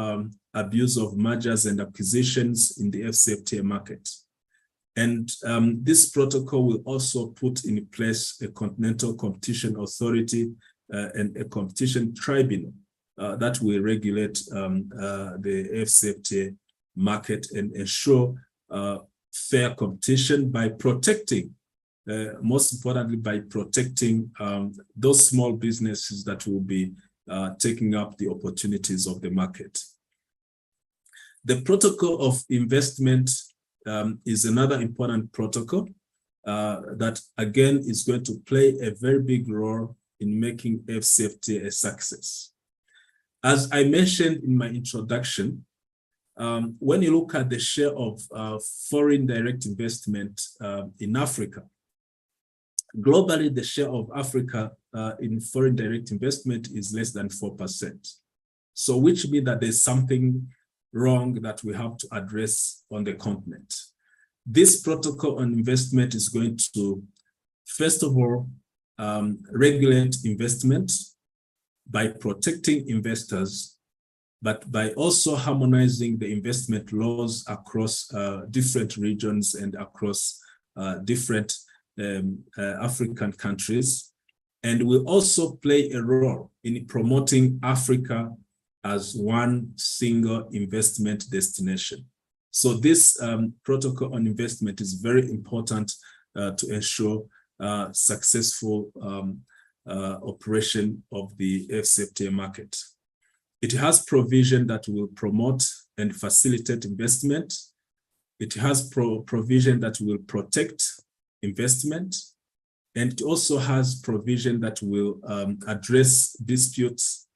abuse of mergers and acquisitions in the AfCFTA market. And this protocol will also put in place a continental competition authority and a competition tribunal that will regulate the AfCFTA market and ensure fair competition by protecting, most importantly, by protecting those small businesses that will be taking up the opportunities of the market. The protocol of investment is another important protocol that, again, is going to play a very big role in making AfCFTA a success. As I mentioned in my introduction, when you look at the share of foreign direct investment in Africa, globally, the share of Africa in foreign direct investment is less than 4%. So which means that there's something wrong that we have to address on the continent. This protocol on investment is going to, first of all, regulate investment by protecting investors, but by also harmonizing the investment laws across different regions and across different African countries, and will also play a role in promoting Africa as one single investment destination. So this protocol on investment is very important to ensure successful operation of the AfCFTA market. It has provision that will promote and facilitate investment. It has provision that will protect investment, and it also has provision that will address disputes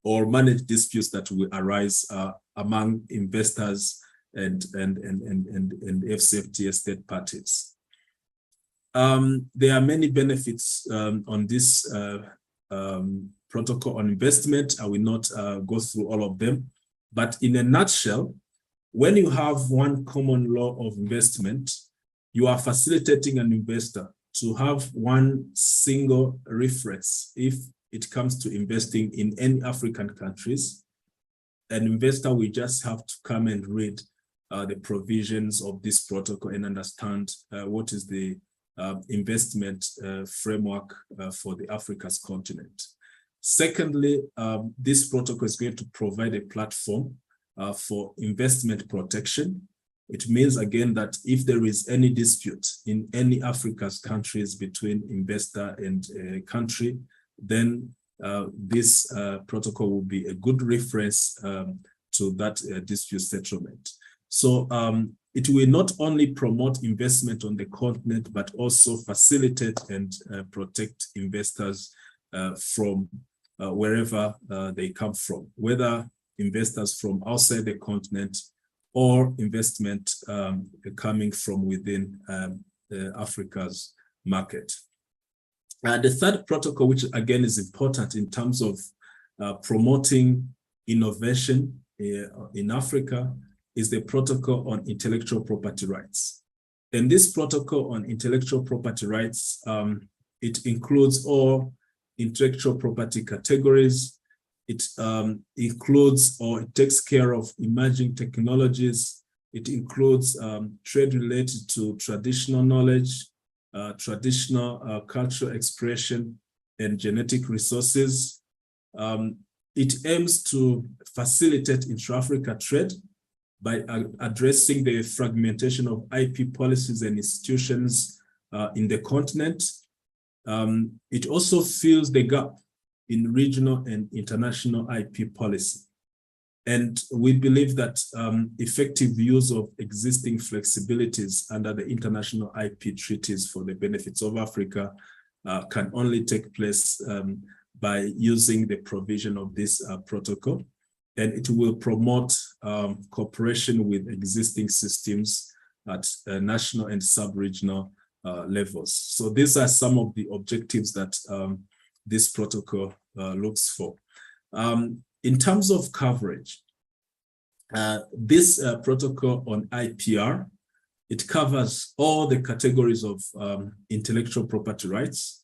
or manage disputes that will arise among investors and AfCFTA state parties. There are many benefits on this protocol on investment. I will not go through all of them, but in a nutshell, when you have one common law of investment, you are facilitating an investor to have one single reference if it comes to investing in any African countries. An investor will just have to come and read the provisions of this protocol and understand what is the investment framework for the Africa's continent. Secondly, this protocol is going to provide a platform for investment protection. It means, again, that if there is any dispute in any Africa's countries between investor and country, then this protocol will be a good reference to that dispute settlement. So it will not only promote investment on the continent, but also facilitate and protect investors from wherever they come from, whether investors from outside the continent or investment coming from within Africa's market. The third protocol, which again is important in terms of promoting innovation in Africa, is the protocol on intellectual property rights. And this protocol on intellectual property rights, it includes all intellectual property categories. It includes, or it takes care of, emerging technologies. It includes trade related to traditional knowledge, traditional cultural expression, and genetic resources. It aims to facilitate intra-Africa trade by addressing the fragmentation of IP policies and institutions in the continent. It also fills the gap in regional and international IP policy. And we believe that effective use of existing flexibilities under the international IP treaties for the benefits of Africa can only take place by using the provision of this protocol. And it will promote cooperation with existing systems at national and sub-regional levels. So these are some of the objectives that this protocol looks for. In terms of coverage, This protocol on IPR, it covers all the categories of intellectual property rights.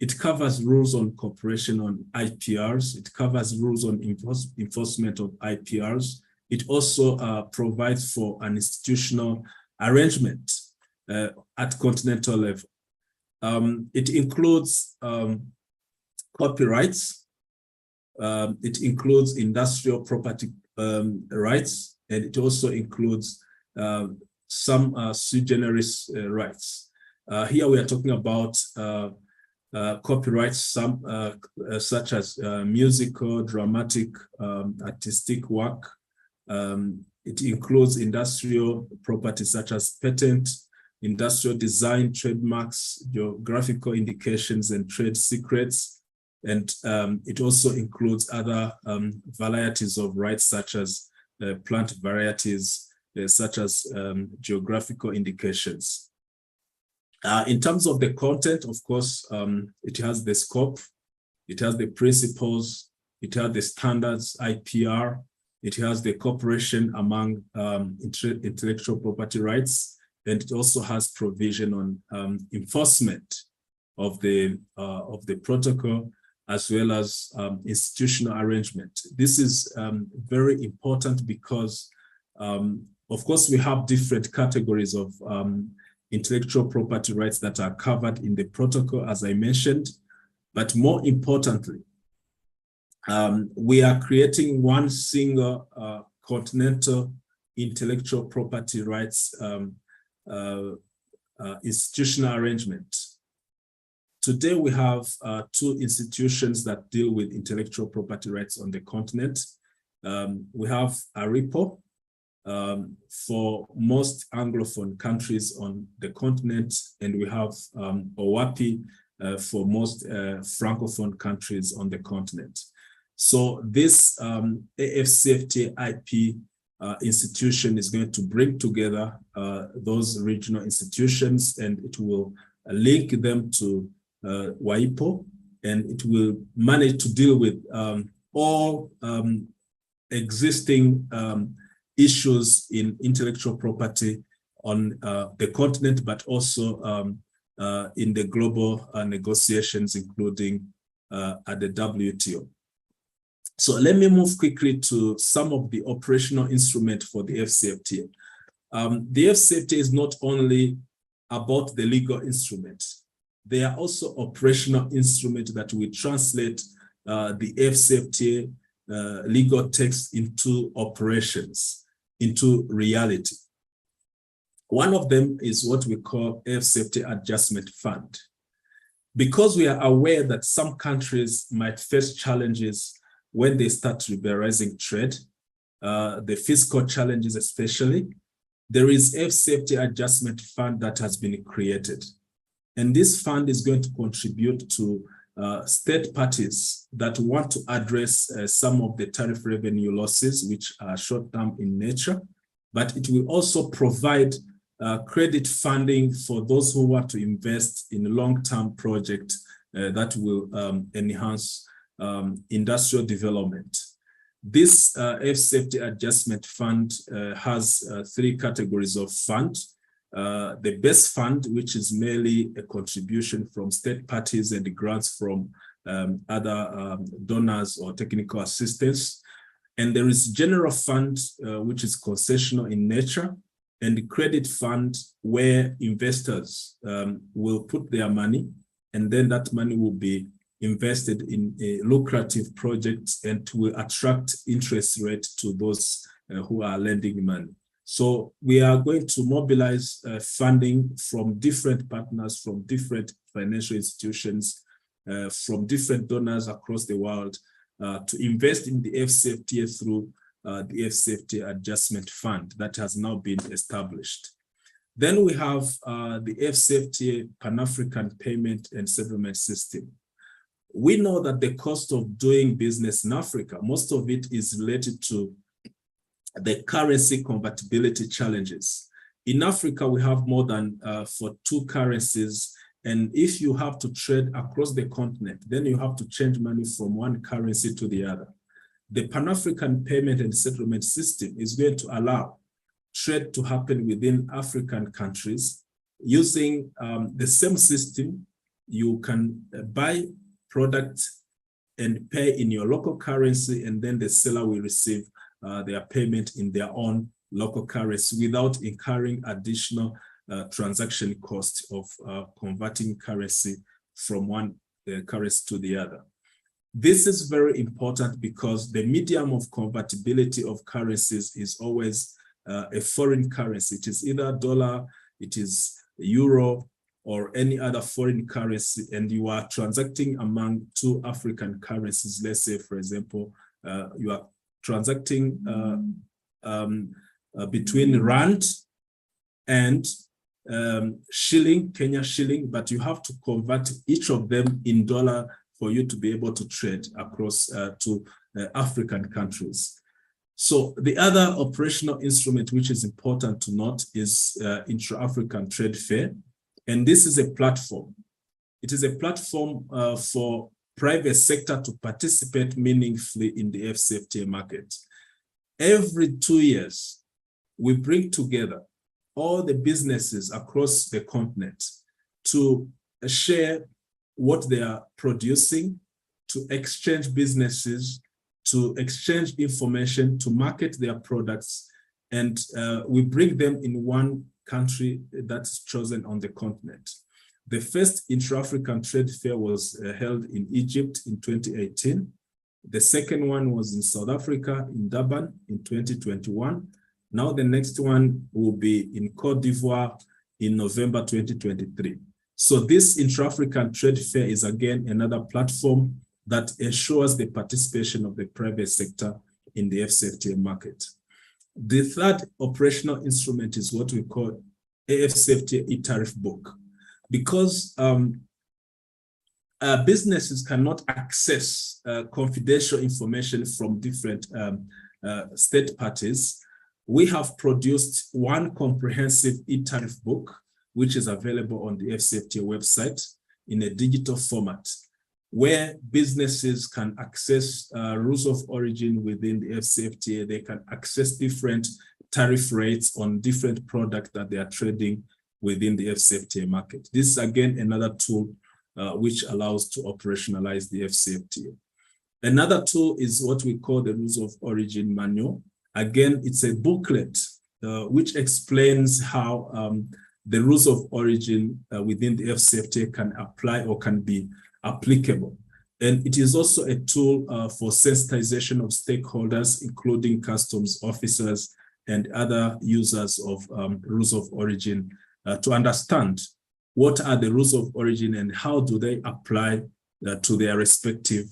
It covers rules on cooperation on IPRs. It covers rules on enforcement of IPRs. It also provides for an institutional arrangement at continental level. It includes copyrights. It includes industrial property rights, and it also includes some sui generis rights. Here we are talking about copyrights, such as musical, dramatic, artistic work. It includes industrial property such as patent, industrial design, trademarks, geographical indications, and trade secrets. And it also includes other varieties of rights, such as plant varieties, such as geographical indications. In terms of the content, of course, it has the scope, it has the principles, it has the standards, IPR, it has the cooperation among intellectual property rights, and it also has provision on enforcement of the protocol, as well as institutional arrangement. This is very important because, of course, we have different categories of intellectual property rights that are covered in the protocol, as I mentioned, but more importantly, we are creating one single continental intellectual property rights institutional arrangement. Today, we have two institutions that deal with intellectual property rights on the continent. We have ARIPO for most Anglophone countries on the continent, and we have OWAPI for most Francophone countries on the continent. So this AfCFTA IP institution is going to bring together those regional institutions, and it will link them to WAIPO, and it will manage to deal with all existing issues in intellectual property on the continent, but also in the global negotiations, including at the WTO. So let me move quickly to some of the operational instruments for the AfCFTA. The AfCFTA is not only about the legal instrument. They are also operational instruments that will translate the AfCFTA legal text into operations, into reality. One of them is what we call AfCFTA Adjustment Fund. Because we are aware that some countries might face challenges when they start liberalizing trade, the fiscal challenges especially, there is AfCFTA Adjustment Fund that has been created. And this fund is going to contribute to state parties that want to address some of the tariff revenue losses, which are short-term in nature, but it will also provide credit funding for those who want to invest in a long-term project that will enhance industrial development. This AfCFTA Adjustment Fund has three categories of fund. The base fund, which is merely a contribution from state parties and the grants from other donors or technical assistance. And there is general fund, which is concessional in nature, and the credit fund, where investors will put their money, and then that money will be invested in a lucrative projects and will attract interest rate to those who are lending money. So we are going to mobilize funding from different partners, from different financial institutions, from different donors across the world to invest in the AfCFTA through the AfCFTA Adjustment Fund that has now been established. Then we have the AfCFTA Pan-African Payment and Settlement System. We know that the cost of doing business in Africa, most of it is related to the currency convertibility challenges. In Africa, we have more than 42 currencies. And if you have to trade across the continent, then you have to change money from one currency to the other. the Pan-African payment and settlement system is going to allow trade to happen within African countries using the same system. You can buy products and pay in your local currency, and then the seller will receive their payment in their own local currency without incurring additional transaction cost of converting currency from one currency to the other. This is very important because the medium of convertibility of currencies is always a foreign currency. It is either dollar, it is euro, or any other foreign currency, and you are transacting among two African currencies. Let's say, for example, you are transacting between rand and shilling, Kenya shilling, but you have to convert each of them in dollar for you to be able to trade across to African countries. So the other operational instrument which is important to note is intra-African trade fair. And this is a platform. It is a platform for private sector to participate meaningfully in the AfCFTA market. Every 2 years, we bring together all the businesses across the continent to share what they are producing, to exchange businesses, to exchange information, to market their products, and we bring them in one country that's chosen on the continent. The first intra-African trade fair was held in Egypt in 2018. The second one was in South Africa, in Durban in 2021. Now the next one will be in Cote d'Ivoire in November 2023. So this intra-African trade fair is again another platform that ensures the participation of the private sector in the AfCFTA market. The third operational instrument is what we call AfCFTA e-tariff book. Because businesses cannot access confidential information from different state parties, we have produced one comprehensive e-tariff book, which is available on the AfCFTA website in a digital format, where businesses can access rules of origin within the AfCFTA. They can access different tariff rates on different products that they are trading within the AfCFTA market. This is again another tool which allows to operationalize the AfCFTA. Another tool is what we call the rules of origin manual. Again, it's a booklet which explains how the rules of origin within the AfCFTA can apply or can be applicable. And it is also a tool for sensitization of stakeholders, including customs officers and other users of rules of origin to understand what are the rules of origin and how do they apply to their respective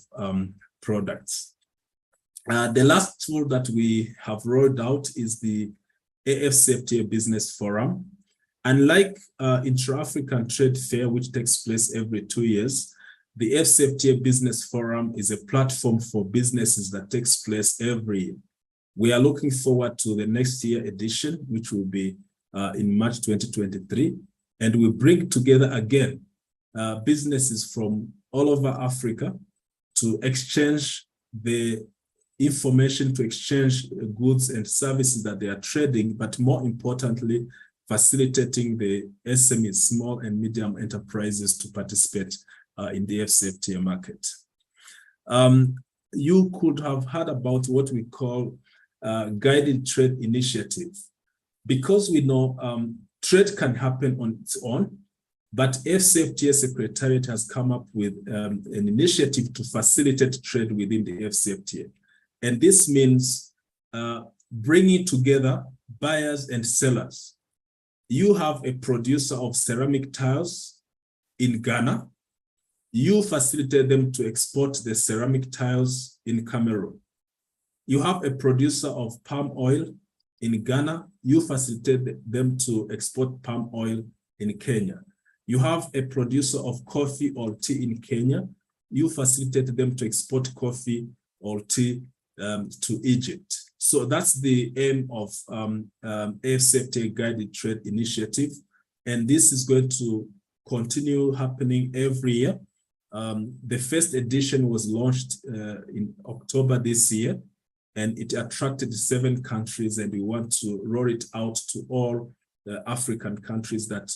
products. The last tool that we have rolled out is the AfCFTA Business Forum. Unlike intra-African trade fair, which takes place every 2 years, the AfCFTA Business Forum is a platform for businesses that takes place every year. We are looking forward to the next year edition, which will be in March 2023. And we bring together again businesses from all over Africa to exchange the information, to exchange goods and services that they are trading, but more importantly, facilitating the SMEs, small and medium enterprises, to participate in the AfCFTA market. You could have heard about what we call guided trade initiative. Because we know trade can happen on its own, but AfCFTA Secretariat has come up with an initiative to facilitate trade within the AfCFTA. And this means bringing together buyers and sellers. You have a producer of ceramic tiles in Ghana. You facilitate them to export the ceramic tiles in Cameroon. You have a producer of palm oil in Ghana. You facilitate them to export palm oil in Kenya. You have a producer of coffee or tea in Kenya. You facilitate them to export coffee or tea to Egypt. So that's the aim of AfCFTA Guided Trade Initiative. And this is going to continue happening every year. The first edition was launched in October this year. and it attracted 7 countries, and we want to roll it out to all the African countries that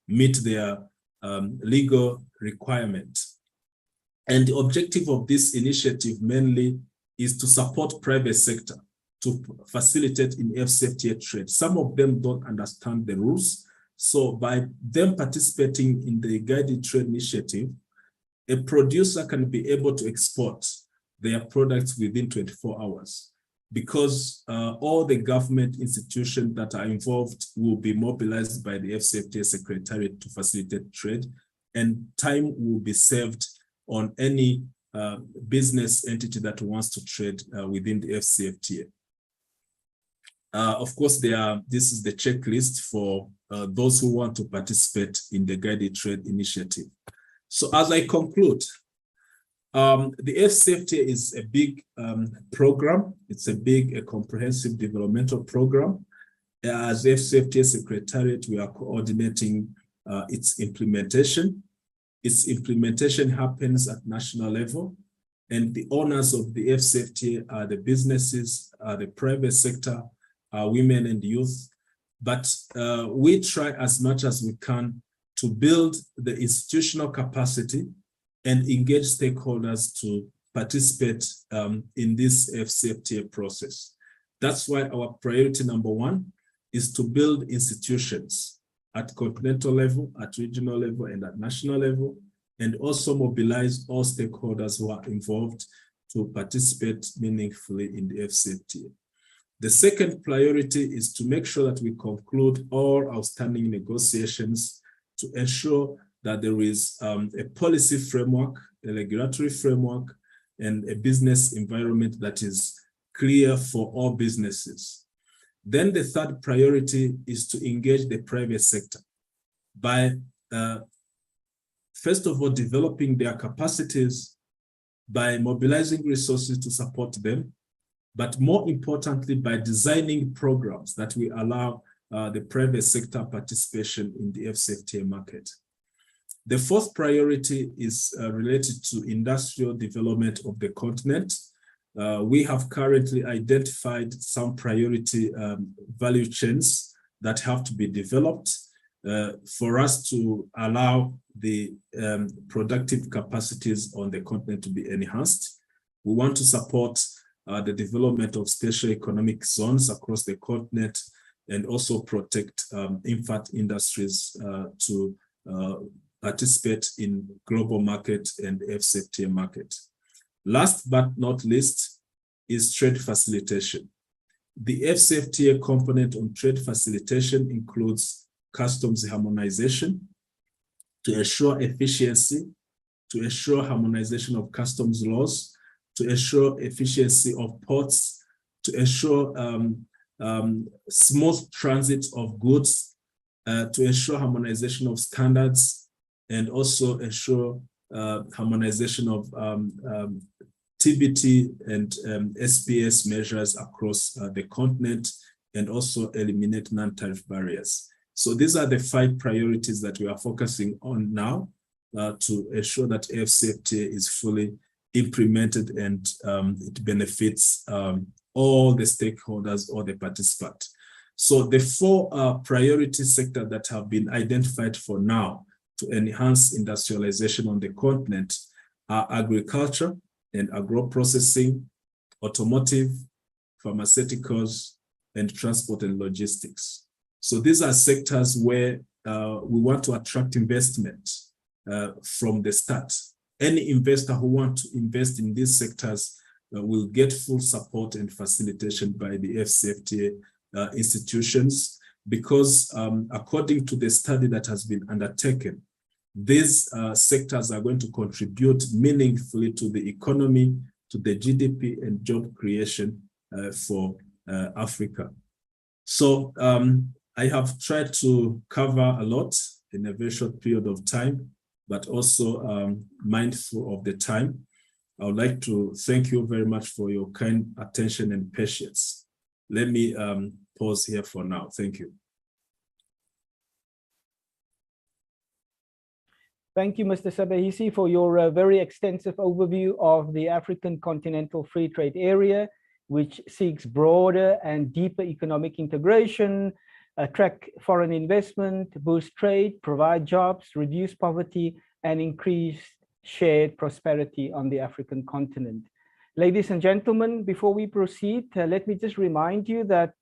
meet their legal requirement. And the objective of this initiative mainly is to support private sector to facilitate in AfCFTA trade. Some of them don't understand the rules. So by them participating in the guided trade initiative, a producer can be able to export their products within 24 hours because all the government institutions that are involved will be mobilized by the AfCFTA Secretariat to facilitate trade, and time will be saved on any business entity that wants to trade within the AfCFTA. Of course, this is the checklist for those who want to participate in the guided trade initiative. So as I conclude, the AfCFTA is a big program. It's a comprehensive developmental program. As AfCFTA Secretariat, we are coordinating its implementation. Its implementation happens at national level, and the owners of the AfCFTA are the businesses, the private sector, women and youth. But we try as much as we can to build the institutional capacity and engage stakeholders to participate in this AfCFTA process. That's why our priority number 1 is to build institutions at continental level, at regional level, and at national level, and also mobilize all stakeholders who are involved to participate meaningfully in the AfCFTA. The second priority is to make sure that we conclude all outstanding negotiations to ensure that there is a policy framework, a regulatory framework, and a business environment that is clear for all businesses. Then the third priority is to engage the private sector by, first of all, developing their capacities, by mobilizing resources to support them, but more importantly, by designing programs that will allow the private sector participation in the AfCFTA market. The fourth priority is related to industrial development of the continent. We have currently identified some priority value chains that have to be developed for us to allow the productive capacities on the continent to be enhanced. We want to support the development of special economic zones across the continent, and also protect infant industries to participate in global market and AfCFTA market. Last but not least is trade facilitation. The AfCFTA component on trade facilitation includes customs harmonization to ensure efficiency, to ensure harmonization of customs laws, to ensure efficiency of ports, to ensure smooth transit of goods, to ensure harmonization of standards, and also ensure harmonization of TBT and SPS measures across the continent, and also eliminate non-tariff barriers. So these are the 5 priorities that we are focusing on now to ensure that AfCFTA is fully implemented and it benefits all the stakeholders, all the participants. So the 4 priority sectors that have been identified for now to enhance industrialization on the continent are agriculture and agro-processing, automotive, pharmaceuticals, and transport and logistics. So these are sectors where we want to attract investment from the start. Any investor who wants to invest in these sectors will get full support and facilitation by the AfCFTA institutions, because according to the study that has been undertaken, these sectors are going to contribute meaningfully to the economy, to the GDP and job creation for Africa. So I have tried to cover a lot in a very short period of time, but also mindful of the time. I would like to thank you very much for your kind attention and patience. Let me pause here for now. Thank you. Thank you, Mr. Sebehisi, for your very extensive overview of the African Continental Free Trade Area. which seeks broader and deeper economic integration, attract foreign investment, boost trade, provide jobs, reduce poverty, and increase shared prosperity on the African continent. Ladies and gentlemen, before we proceed, let me just remind you that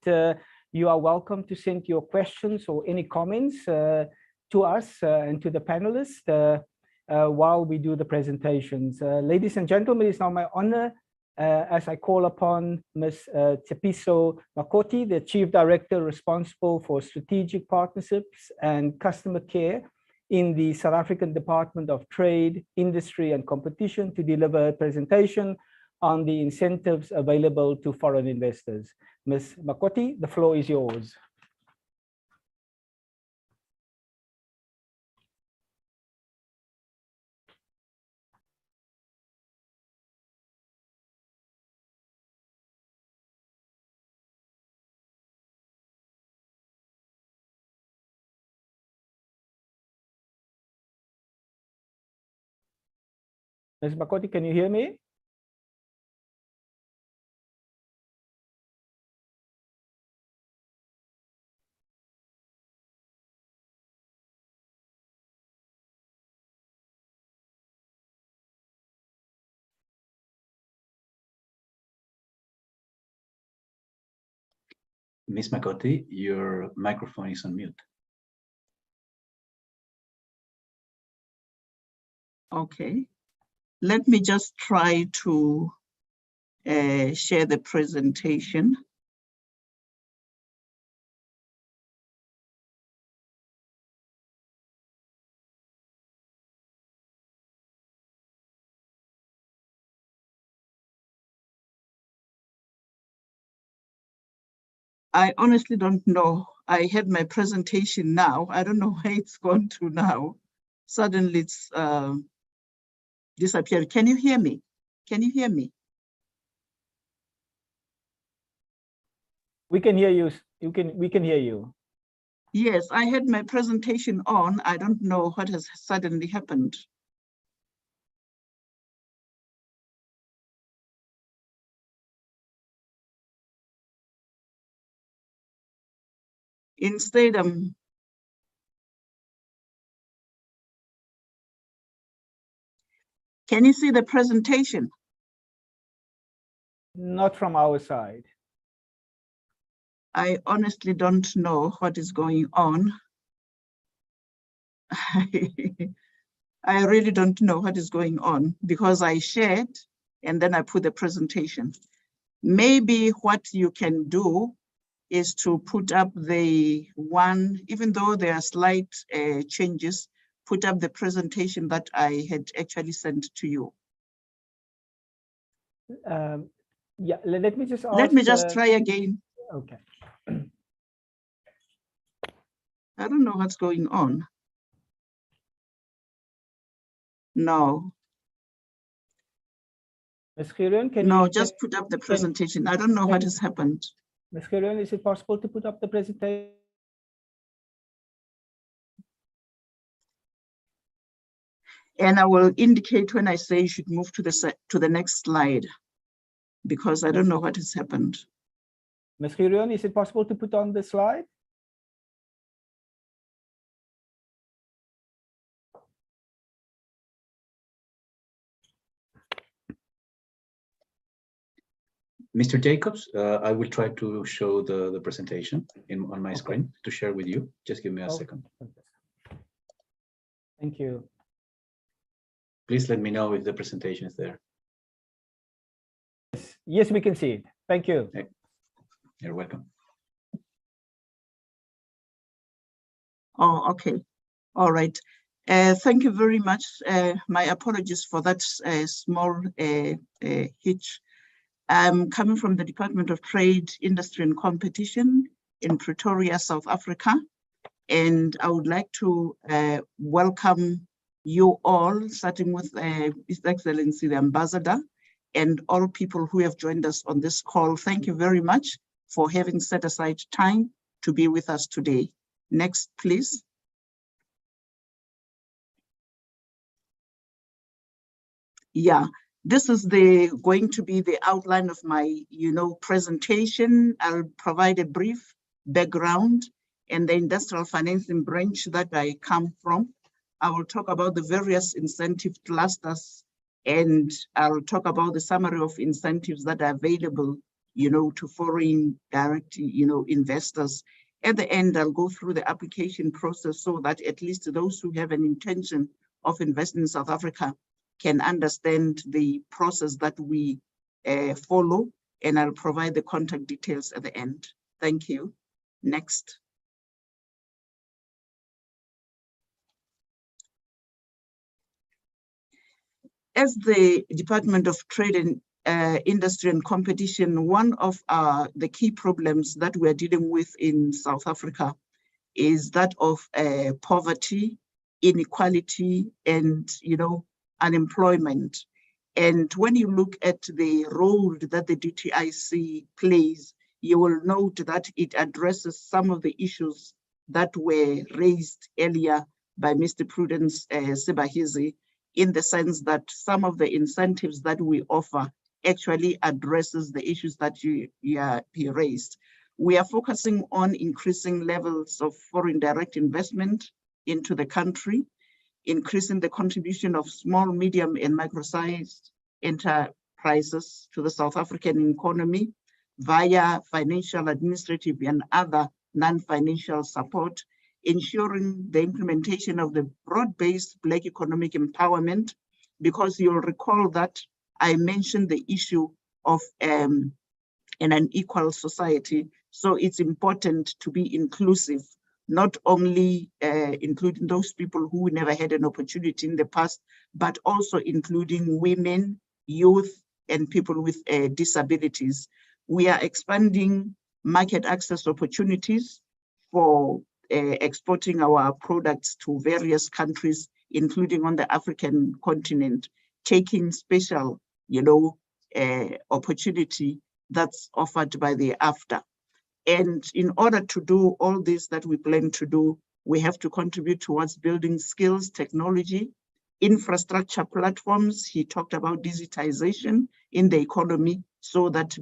you are welcome to send your questions or any comments to us and to the panelists while we do the presentations. Ladies and gentlemen, it's now my honor as I call upon Ms. Tshepiso Makoti, the Chief Director responsible for Strategic Partnerships and Customer Care in the South African Department of Trade, Industry and Competition, to deliver a presentation on the incentives available to foreign investors. Ms. Makoti, the floor is yours. Ms. Makoti, can you hear me? Ms. Makoti, your microphone is on mute. Okay, let me just try to share the presentation. I honestly don't know. I had my presentation now. I don't know where it's gone to now. Suddenly it's disappeared. Can you hear me? Can you hear me? We can hear you. We can hear you. Yes, I had my presentation on. I don't know what has suddenly happened. Instead, can you see the presentation? Not from our side. I honestly don't know what is going on. I really don't know what is going on because I shared and then I put the presentation. Maybe what you can do is to put up the one, even though there are slight changes, put up the presentation that I had actually sent to you. Yeah, let me just ask. Let me just try again. Okay. I don't know what's going on. No. Ms. Khiron, can No, you just put up the presentation. I don't know what has happened. Ms. Khiron, is it possible to put up the presentation? And I will indicate when I say you should move to the next slide, because I don't know what has happened. Ms. Khiron, is it possible to put on the slide? Mr. Jacobs, I will try to show the presentation on my screen to share with you. Just give me a second. Thank you. Please let me know if the presentation is there. Yes, we can see it. Thank you. You're welcome. Oh, okay. All right. Thank you very much. My apologies for that small hitch. I'm coming from the Department of Trade, Industry and Competition in Pretoria, South Africa. And I would like to welcome you all, starting with His Excellency, the Ambassador, and all people who have joined us on this call. Thank you very much for having set aside time to be with us today. Next, please. Yeah, This is going to be the outline of my, presentation. I'll provide a brief background and the industrial financing branch that I come from. I will talk about the various incentive clusters, and I'll talk about the summary of incentives that are available, to foreign direct, investors. At the end, I'll go through the application process so that at least those who have an intention of investing in South Africa can understand the process that we follow, and I'll provide the contact details at the end. Thank you. Next. As the Department of Trade and Industry and Competition, one of the key problems that we're dealing with in South Africa is that of poverty, inequality, and unemployment. And when you look at the role that the DTIC plays, you will note that it addresses some of the issues that were raised earlier by Mr. Prudence Sebahizi, in the sense that some of the incentives that we offer actually addresses the issues that he raised. We are focusing on increasing levels of foreign direct investment into the country, increasing the contribution of small, medium, and micro-sized enterprises to the South African economy via financial, administrative, and other non-financial support, ensuring the implementation of the broad-based Black economic empowerment, because you'll recall that I mentioned the issue of an unequal society. So it's important to be inclusive, not only including those people who never had an opportunity in the past, but also including women, youth, and people with disabilities. We are expanding market access opportunities for exporting our products to various countries, including on the African continent, taking special, opportunity that's offered by the AfCFTA. And in order to do all this that we plan to do, we have to contribute towards building skills, technology, infrastructure platforms. He talked about digitization in the economy so that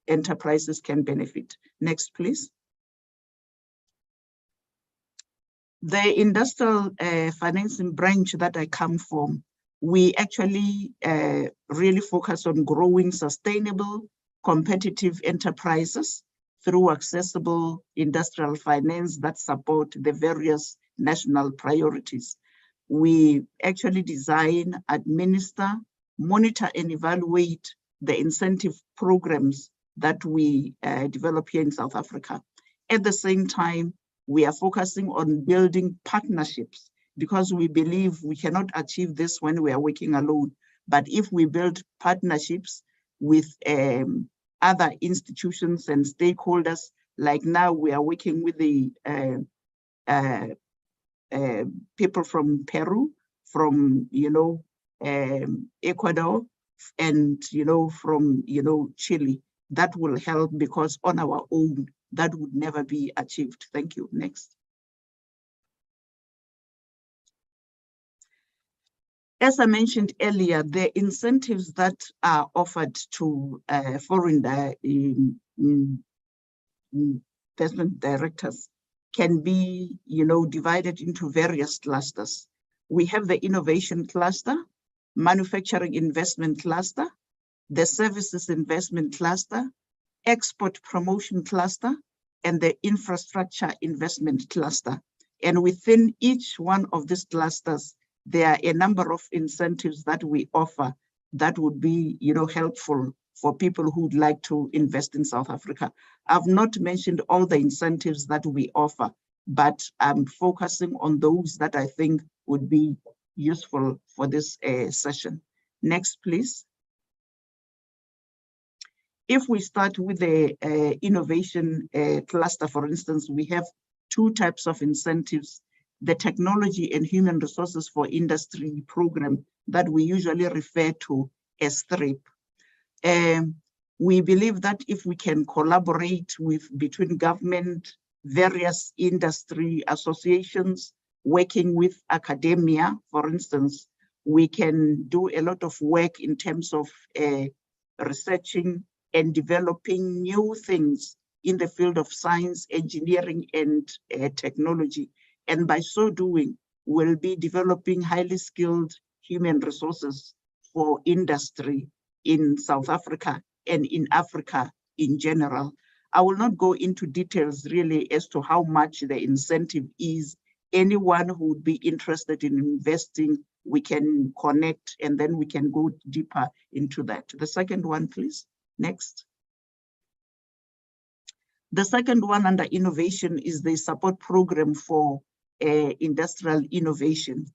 enterprises can benefit. Next, please. The industrial financing branch that I come from, we actually really focus on growing sustainable, competitive enterprises through accessible industrial finance that support the various national priorities. We actually design, administer, monitor, and evaluate the incentive programs that we develop here in South Africa. At the same time, we are focusing on building partnerships, because we believe we cannot achieve this when we are working alone. But if we build partnerships with other institutions and stakeholders, like now we are working with the people from Peru, from Ecuador, and from Chile, that will help, because on our own that would never be achieved. Thank you. Next. As I mentioned earlier, the incentives that are offered to foreign investment directors can be, divided into various clusters. We have the innovation cluster, manufacturing investment cluster, the services investment cluster, export promotion cluster, and the infrastructure investment cluster. And within each one of these clusters, there are a number of incentives that we offer that would be, helpful for people who'd like to invest in South Africa. I've not mentioned all the incentives that we offer, but I'm focusing on those that I think would be useful for this session. Next, please. If we start with the innovation cluster, for instance, we have two types of incentives: the technology and human resources for industry program that we usually refer to as THRIP. We believe that if we can collaborate between government, various industry associations, working with academia, for instance, We can do a lot of work in terms of researching and developing new things in the field of science, engineering, and technology. And by so doing, we'll be developing highly skilled human resources for industry in South Africa and in Africa in general. I will not go into details really as to how much the incentive is. Anyone who would be interested in investing, we can connect and then we can go deeper into that. The second one, please. Next. The second one under innovation is the support program for industrial innovation.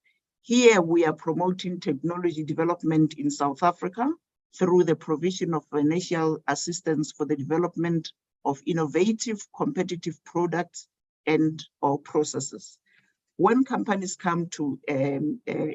Here we are promoting technology development in South Africa through the provision of financial assistance for the development of innovative, competitive products and or processes. When companies come to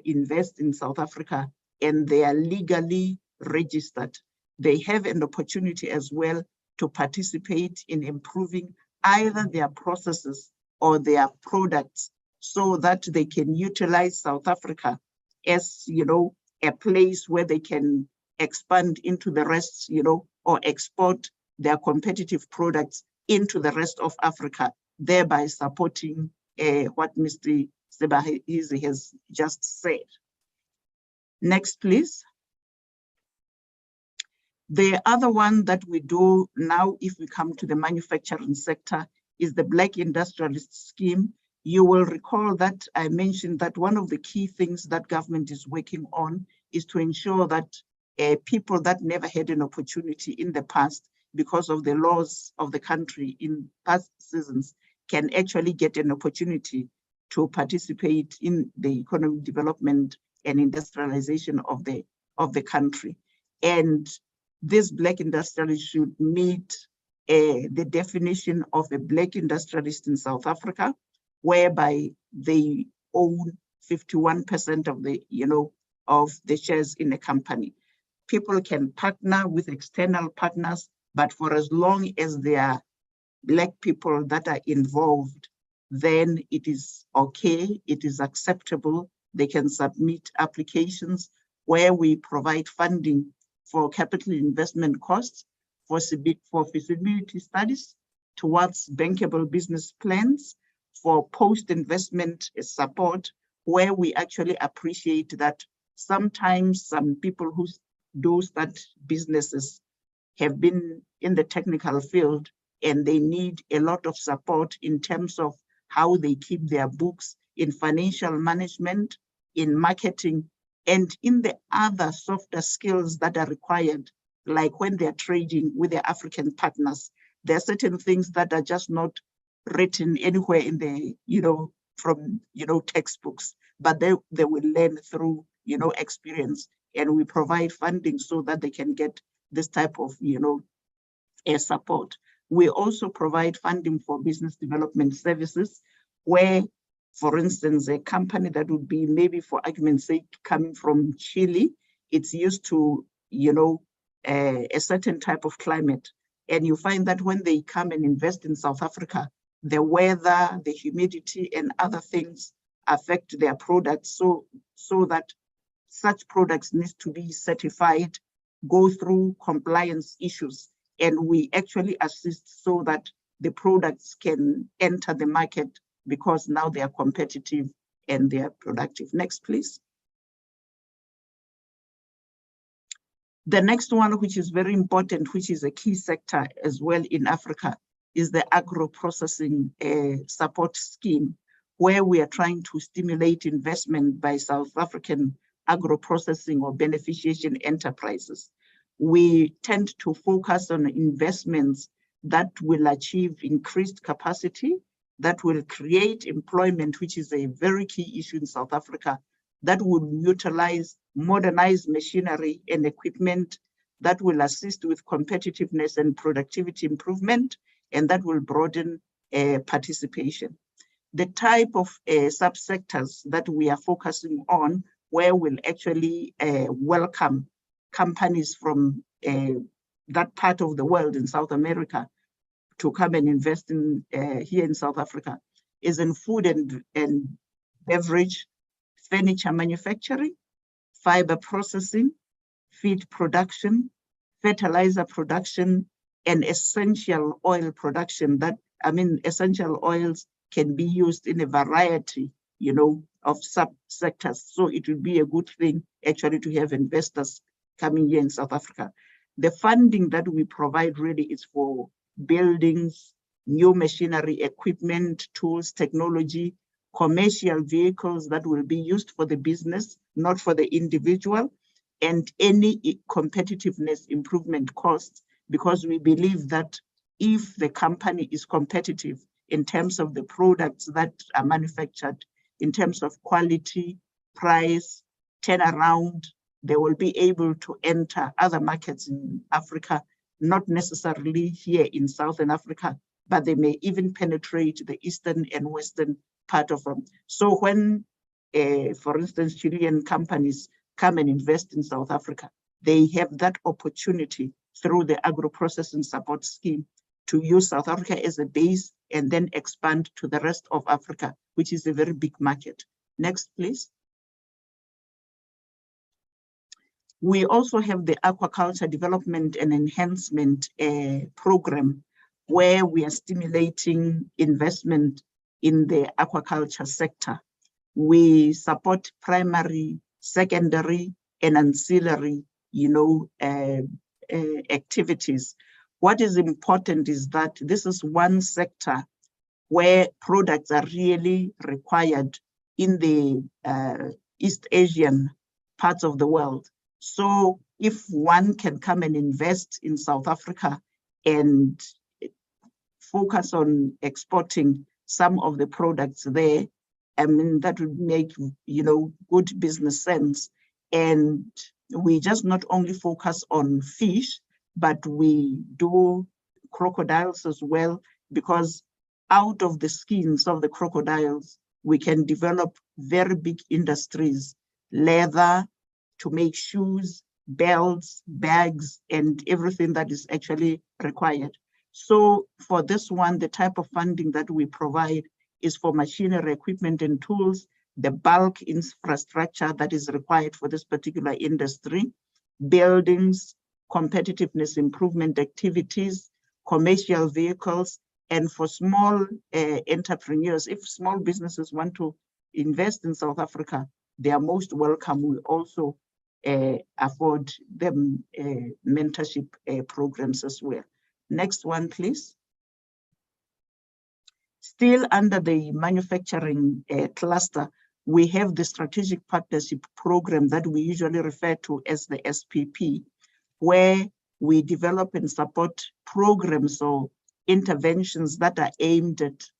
invest in South Africa and they are legally registered, they have an opportunity as well to participate in improving either their processes or their products so that they can utilize South Africa as, you know, a place where they can expand into the rest, you know, or export their competitive products into the rest of Africa, thereby supporting what Mr. Sebahizi has just said. Next, please. The other one that we do now, if we come to the manufacturing sector, is the Black Industrialist Scheme. You will recall that I mentioned that one of the key things that government is working on is to ensure that people that never had an opportunity in the past because of the laws of the country in past seasons can actually get an opportunity to participate in the economic development and industrialization of the country. And this Black industrialist should meet the definition of a Black industrialist in South Africa, whereby they own 51% of the, you know, of the shares in a company. People can partner with external partners, but for as long as they are Black people that are involved, then it is okay, it is acceptable. They can submit applications where we provide funding for capital investment costs, for feasibility studies, towards bankable business plans, for post-investment support, where we actually appreciate that sometimes some people who do start businesses have been in the technical field and they need a lot of support in terms of how they keep their books, in financial management, in marketing, and in the other softer skills that are required, like when they're trading with their African partners. There are certain things that are just not written anywhere in the, you know, from, you know, textbooks, but they will learn through, you know, experience. And we provide funding so that they can get this type of, you know, support. We also provide funding for business development services, where, for instance, a company that would be, maybe for argument's sake, coming from Chile, it's used to, you know, a certain type of climate. And you find that when they come and invest in South Africa, the weather, the humidity, and other things affect their products, so that such products need to be certified, go through compliance issues, and we actually assist so that the products can enter the market because now they are competitive and they are productive. Next, please. The next one, which is very important, which is a key sector as well in Africa, is the agro-processing support scheme, where we are trying to stimulate investment by South African agro-processing or beneficiation enterprises. We tend to focus on investments that will achieve increased capacity, that will create employment, which is a very key issue in South Africa, that will utilize modernized machinery and equipment, that will assist with competitiveness and productivity improvement, and that will broaden participation. The type of subsectors that we are focusing on, where we'll actually welcome companies from that part of the world in South America to come and invest in here in South Africa, is in food and beverage, furniture manufacturing, fiber processing, feed production, fertilizer production, and essential oil production. Essential oils can be used in a variety, of sub-sectors. So it would be a good thing actually to have investors coming here in South Africa. The funding that we provide really is for buildings, new machinery, equipment, tools, technology, commercial vehicles that will be used for the business, not for the individual, and any competitiveness improvement costs, because we believe that if the company is competitive in terms of the products that are manufactured, in terms of quality, price, turnaround, they will be able to enter other markets in Africa, not necessarily here in Southern Africa, but they may even penetrate the eastern and western part of them. So when, for instance, Chilean companies come and invest in South Africa, they have that opportunity through the agro-processing support scheme to use South Africa as a base and then expand to the rest of Africa, which is a very big market. Next, please. We also have the aquaculture development and enhancement program, where we are stimulating investment in the aquaculture sector. We support primary, secondary, and ancillary, activities. What is important is that this is one sector where products are really required in the East Asian parts of the world. So if one can come and invest in South Africa and focus on exporting some of the products there, that would make, good business sense. And we just not only focus on fish, but we do crocodiles as well, because out of the skins of the crocodiles, we can develop very big industries, leather, to make shoes, belts, bags, and everything that is actually required. So for this one, the type of funding that we provide is for machinery, equipment, and tools, the bulk infrastructure that is required for this particular industry, buildings, competitiveness improvement activities, commercial vehicles, and for small entrepreneurs, if small businesses want to invest in South Africa, they are most welcome. We also afford them mentorship programs as well. Next one, please. Still under the manufacturing cluster, we have the strategic partnership program that we usually refer to as the SPP, where we develop and support programs or interventions that are aimed at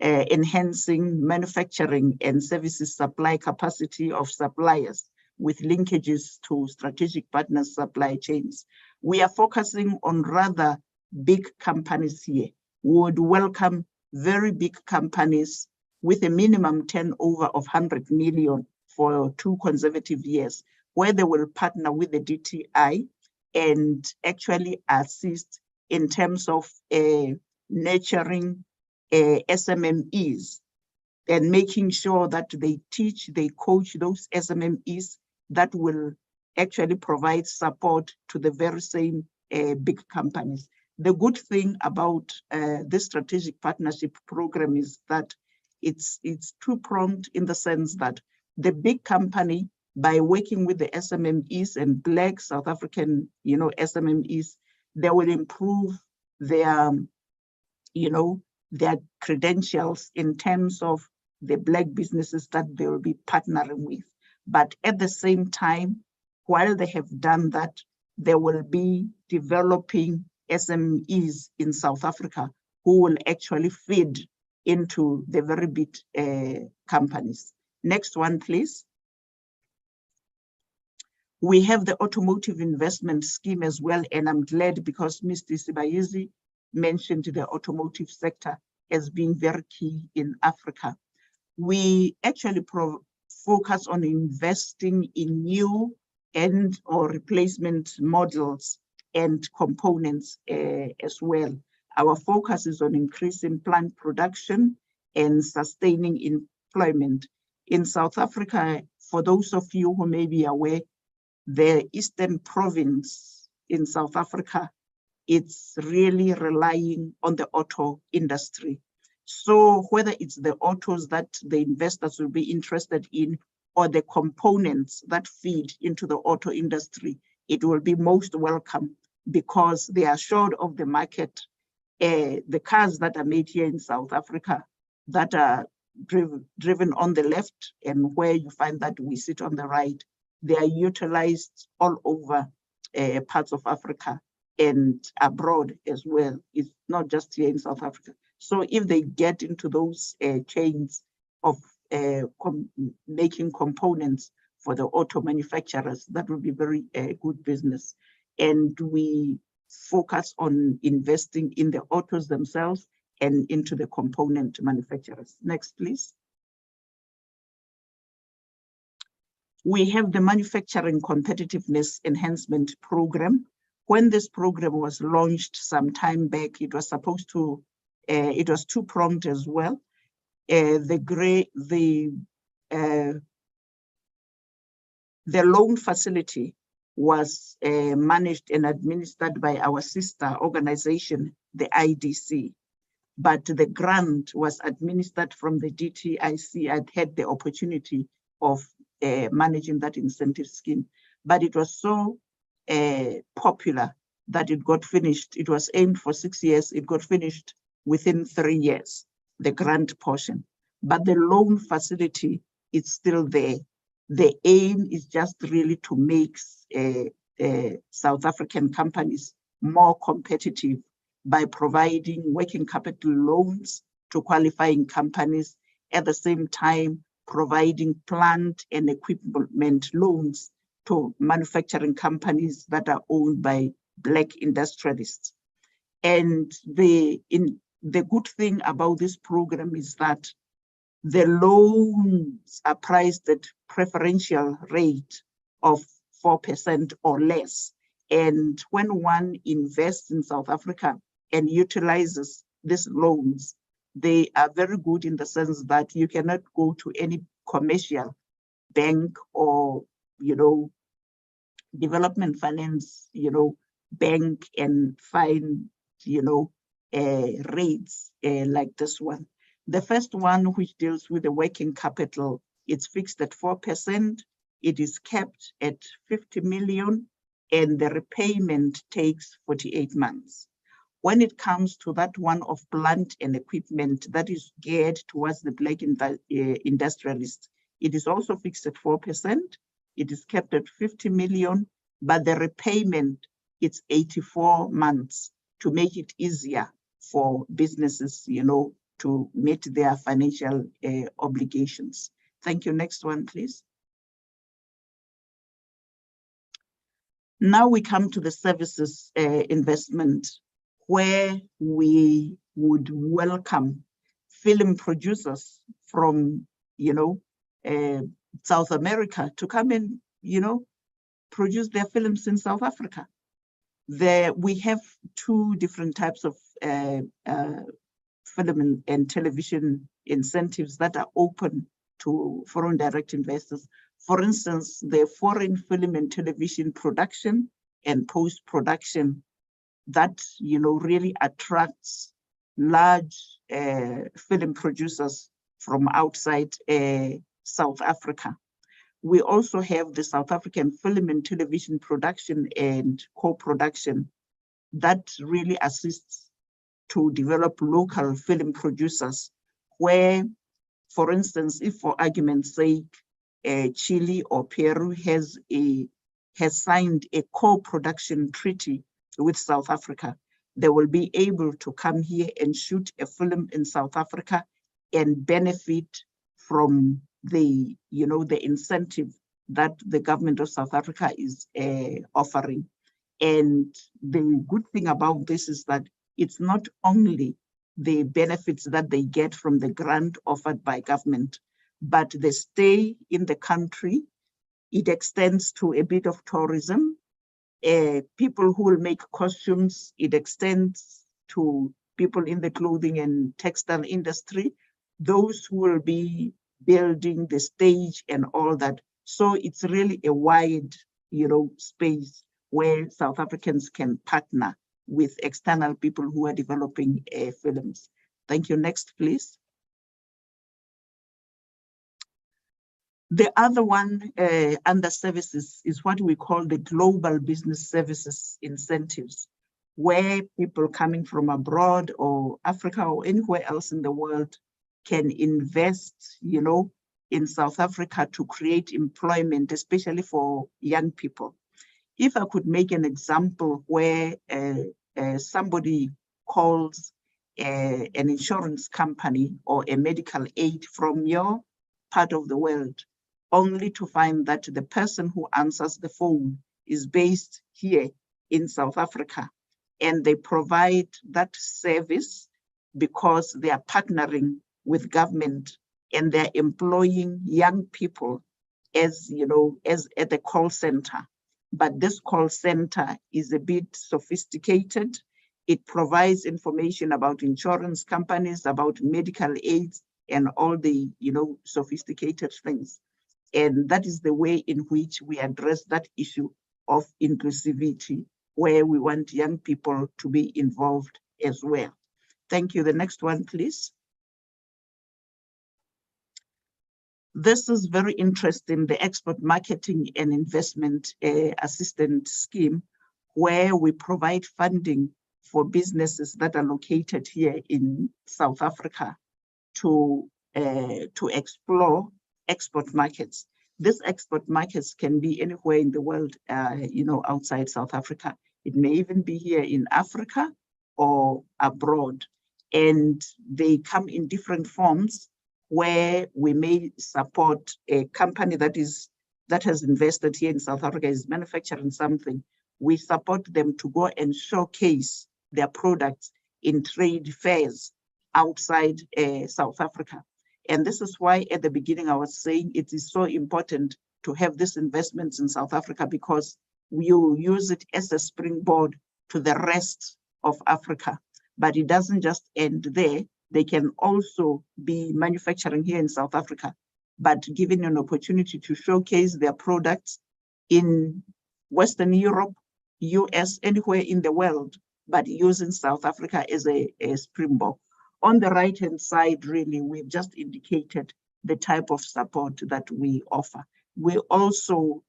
enhancing manufacturing and services supply capacity of suppliers with linkages to strategic partners' supply chains. We are focusing on rather big companies here. We would welcome very big companies with a minimum turnover of 100 million for 2 consecutive years, where they will partner with the DTI and actually assist in terms of nurturing SMMEs and making sure that they teach, they coach those SMMEs that will actually provide support to the very same big companies. The good thing about this strategic partnership program is that it's two-pronged in the sense that the big company, by working with the SMMEs and Black South African, SMMEs, they will improve their, their credentials in terms of the Black businesses that they will be partnering with. But at the same time, while they have done that, they will be developing SMEs in South Africa who will actually feed into the very big companies. Next one, please. We have the automotive investment scheme as well, and I'm glad because Mr. Sibayizi mentioned the automotive sector as being very key in Africa. We actually focus on investing in new and or replacement models and components as well. Our focus is on increasing plant production and sustaining employment. In South Africa, for those of you who may be aware, the Eastern Province in South Africa, it's really relying on the auto industry. So whether it's the autos that the investors will be interested in or the components that feed into the auto industry, it will be most welcome because they are short of the market. The cars that are made here in South Africa that are driven on the left and where you find that we sit on the right, they are utilized all over parts of Africa and abroad as well. It's not just here in South Africa. So if they get into those chains of making components for the auto manufacturers, that will be very good business. And we focus on investing in the autos themselves and into the component manufacturers. Next, please. We have the Manufacturing Competitiveness Enhancement Program. When this program was launched some time back, it was supposed to, it was two-pronged as well. The loan facility was managed and administered by our sister organization, the IDC, but the grant was administered from the DTIC. I'd had the opportunity of managing that incentive scheme, but it was so popular that it got finished. It was aimed for 6 years. It got finished within 3 years, the grant portion, but the loan facility is still there. The aim is just really to make South African companies more competitive by providing working capital loans to qualifying companies, at the same time providing plant and equipment loans to manufacturing companies that are owned by Black industrialists. And the good thing about this program is that the loans are priced at preferential rate of 4% or less. And when one invests in South Africa and utilizes these loans, they are very good in the sense that you cannot go to any commercial bank or, development finance, bank and find, rates like this one. The first one, which deals with the working capital, it's fixed at 4%. It is kept at 50 million and the repayment takes 48 months. When it comes to that one of plant and equipment that is geared towards the Black industrialists, it is also fixed at 4%. It is kept at 50 million, but the repayment, it's 84 months to make it easier for businesses, to meet their financial obligations. Thank you. Next one, please. Now we come to the services investment, where we would welcome film producers from, South America to come and, produce their films in South Africa. We have two different types of film and television incentives that are open to foreign direct investors. For instance, the foreign film and television production and post-production that, really attracts large film producers from outside South Africa. We also have the South African film and television production and co-production that really assists to develop local film producers, where, for instance, if for argument's sake, Chile or Peru has signed a co-production treaty with South Africa, they will be able to come here and shoot a film in South Africa and benefit from the, the incentive that the government of South Africa is offering. And the good thing about this is that it's not only the benefits that they get from the grant offered by government, but they stay in the country. It extends to a bit of tourism. People who will make costumes, it extends to people in the clothing and textile industry, those who will be building the stage and all that. So it's really a wide space where South Africans can partner with external people who are developing films. Thank you. Next, please. The other one under services is what we call the global business services incentives, where people coming from abroad or Africa or anywhere else in the world can invest, in South Africa to create employment, especially for young people. If I could make an example where somebody calls an insurance company or a medical aid from your part of the world, only to find that the person who answers the phone is based here in South Africa, and they provide that service because they are partnering with government and they're employing young people as at the call center. But this call center is a bit sophisticated. It provides information about insurance companies, about medical aids, and all the sophisticated things. And that is the way in which we address that issue of inclusivity, where we want young people to be involved as well. Thank you. The next one, please. This is very interesting, the Export Marketing and Investment Assistance Scheme, where we provide funding for businesses that are located here in South Africa to explore export markets. These export markets can be anywhere in the world, outside South Africa. It may even be here in Africa or abroad. And they come in different forms, where we may support a company that has invested here in South Africa, is manufacturing something. We support them to go and showcase their products in trade fairs outside South Africa. And this is why at the beginning I was saying it is so important to have these investments in South Africa, because you use it as a springboard to the rest of Africa. But it doesn't just end there. They can also be manufacturing here in South Africa, but given an opportunity to showcase their products in Western Europe, US, anywhere in the world, but using South Africa as a springboard. On the right-hand side, really, we've just indicated the type of support that we offer. We also,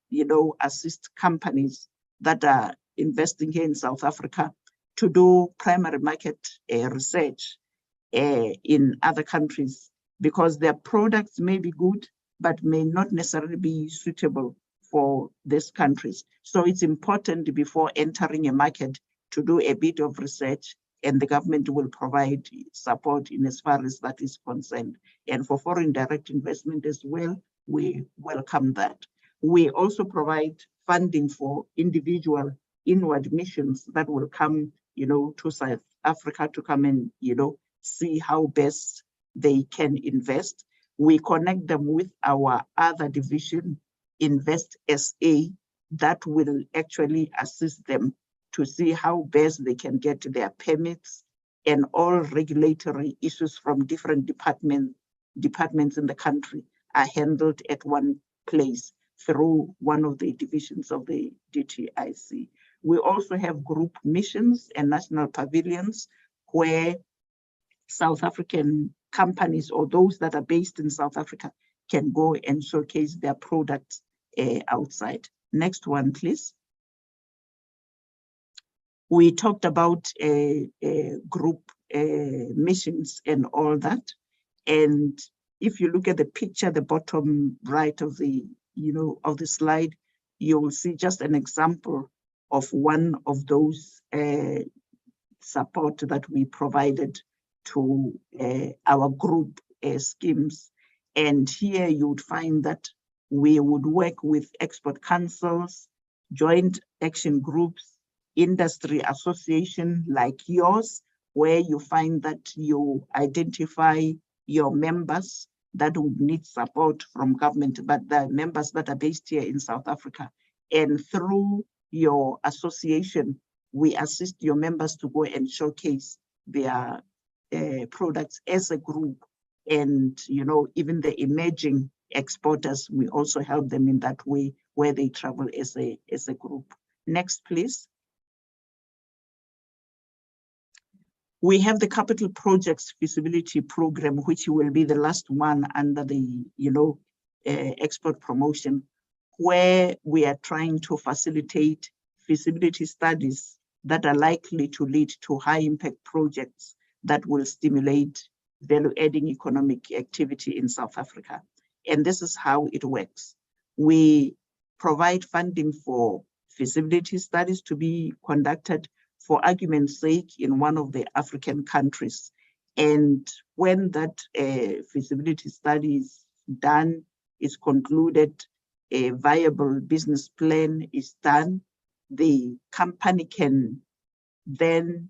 assist companies that are investing here in South Africa to do primary market research in other countries, because their products may be good, but may not necessarily be suitable for these countries. So it's important before entering a market to do a bit of research, and the government will provide support in as far as that is concerned. And for foreign direct investment as well, we welcome that. We also provide funding for individual inward missions that will come, to South Africa to come and, see how best they can invest. We connect them with our other division, Invest SA, that will actually assist them to see how best they can get their permits and all regulatory issues from different departments in the country are handled at one place through one of the divisions of the DTIC. We also have group missions and national pavilions where South African companies or those that are based in South Africa can go and showcase their products outside. Next one, please. We talked about group missions and all that. And if you look at the picture, the bottom right of the, of the slide, you will see just an example of one of those support that we provided to our group schemes. And here you would find that we would work with export councils, joint action groups, industry association like yours, where you find that you identify your members that would need support from government, but the members that are based here in South Africa. And through your association, we assist your members to go and showcase their products as a group, and even the emerging exporters, we also help them in that way where they travel as a group. Next, please. We have the capital projects feasibility program, which will be the last one under the export promotion, where we are trying to facilitate feasibility studies that are likely to lead to high impact projects that will stimulate value-adding economic activity in South Africa. And this is how it works. We provide funding for feasibility studies to be conducted, for argument's sake, in one of the African countries. And when that feasibility study is done, is concluded, a viable business plan is done, the company can then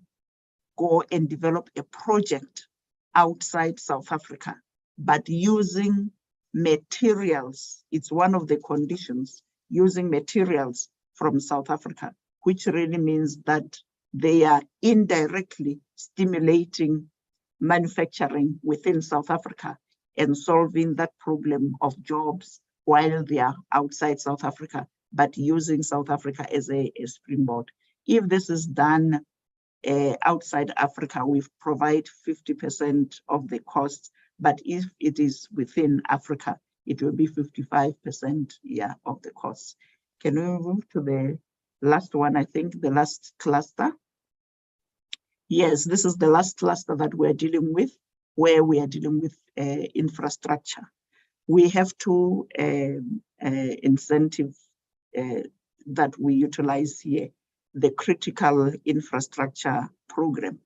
go and develop a project outside South Africa, but using materials. It's one of the conditions, using materials from South Africa, which really means that they are indirectly stimulating manufacturing within South Africa and solving that problem of jobs while they are outside South Africa, but using South Africa as a springboard. If this is done outside Africa, we provide 50% of the cost, but if it is within Africa, it will be 55% of the cost. Can we move to the last one? I think the last cluster. Yes, this is the last cluster that we're dealing with, where we are dealing with infrastructure. We have two incentives that we utilize here, the critical infrastructure program.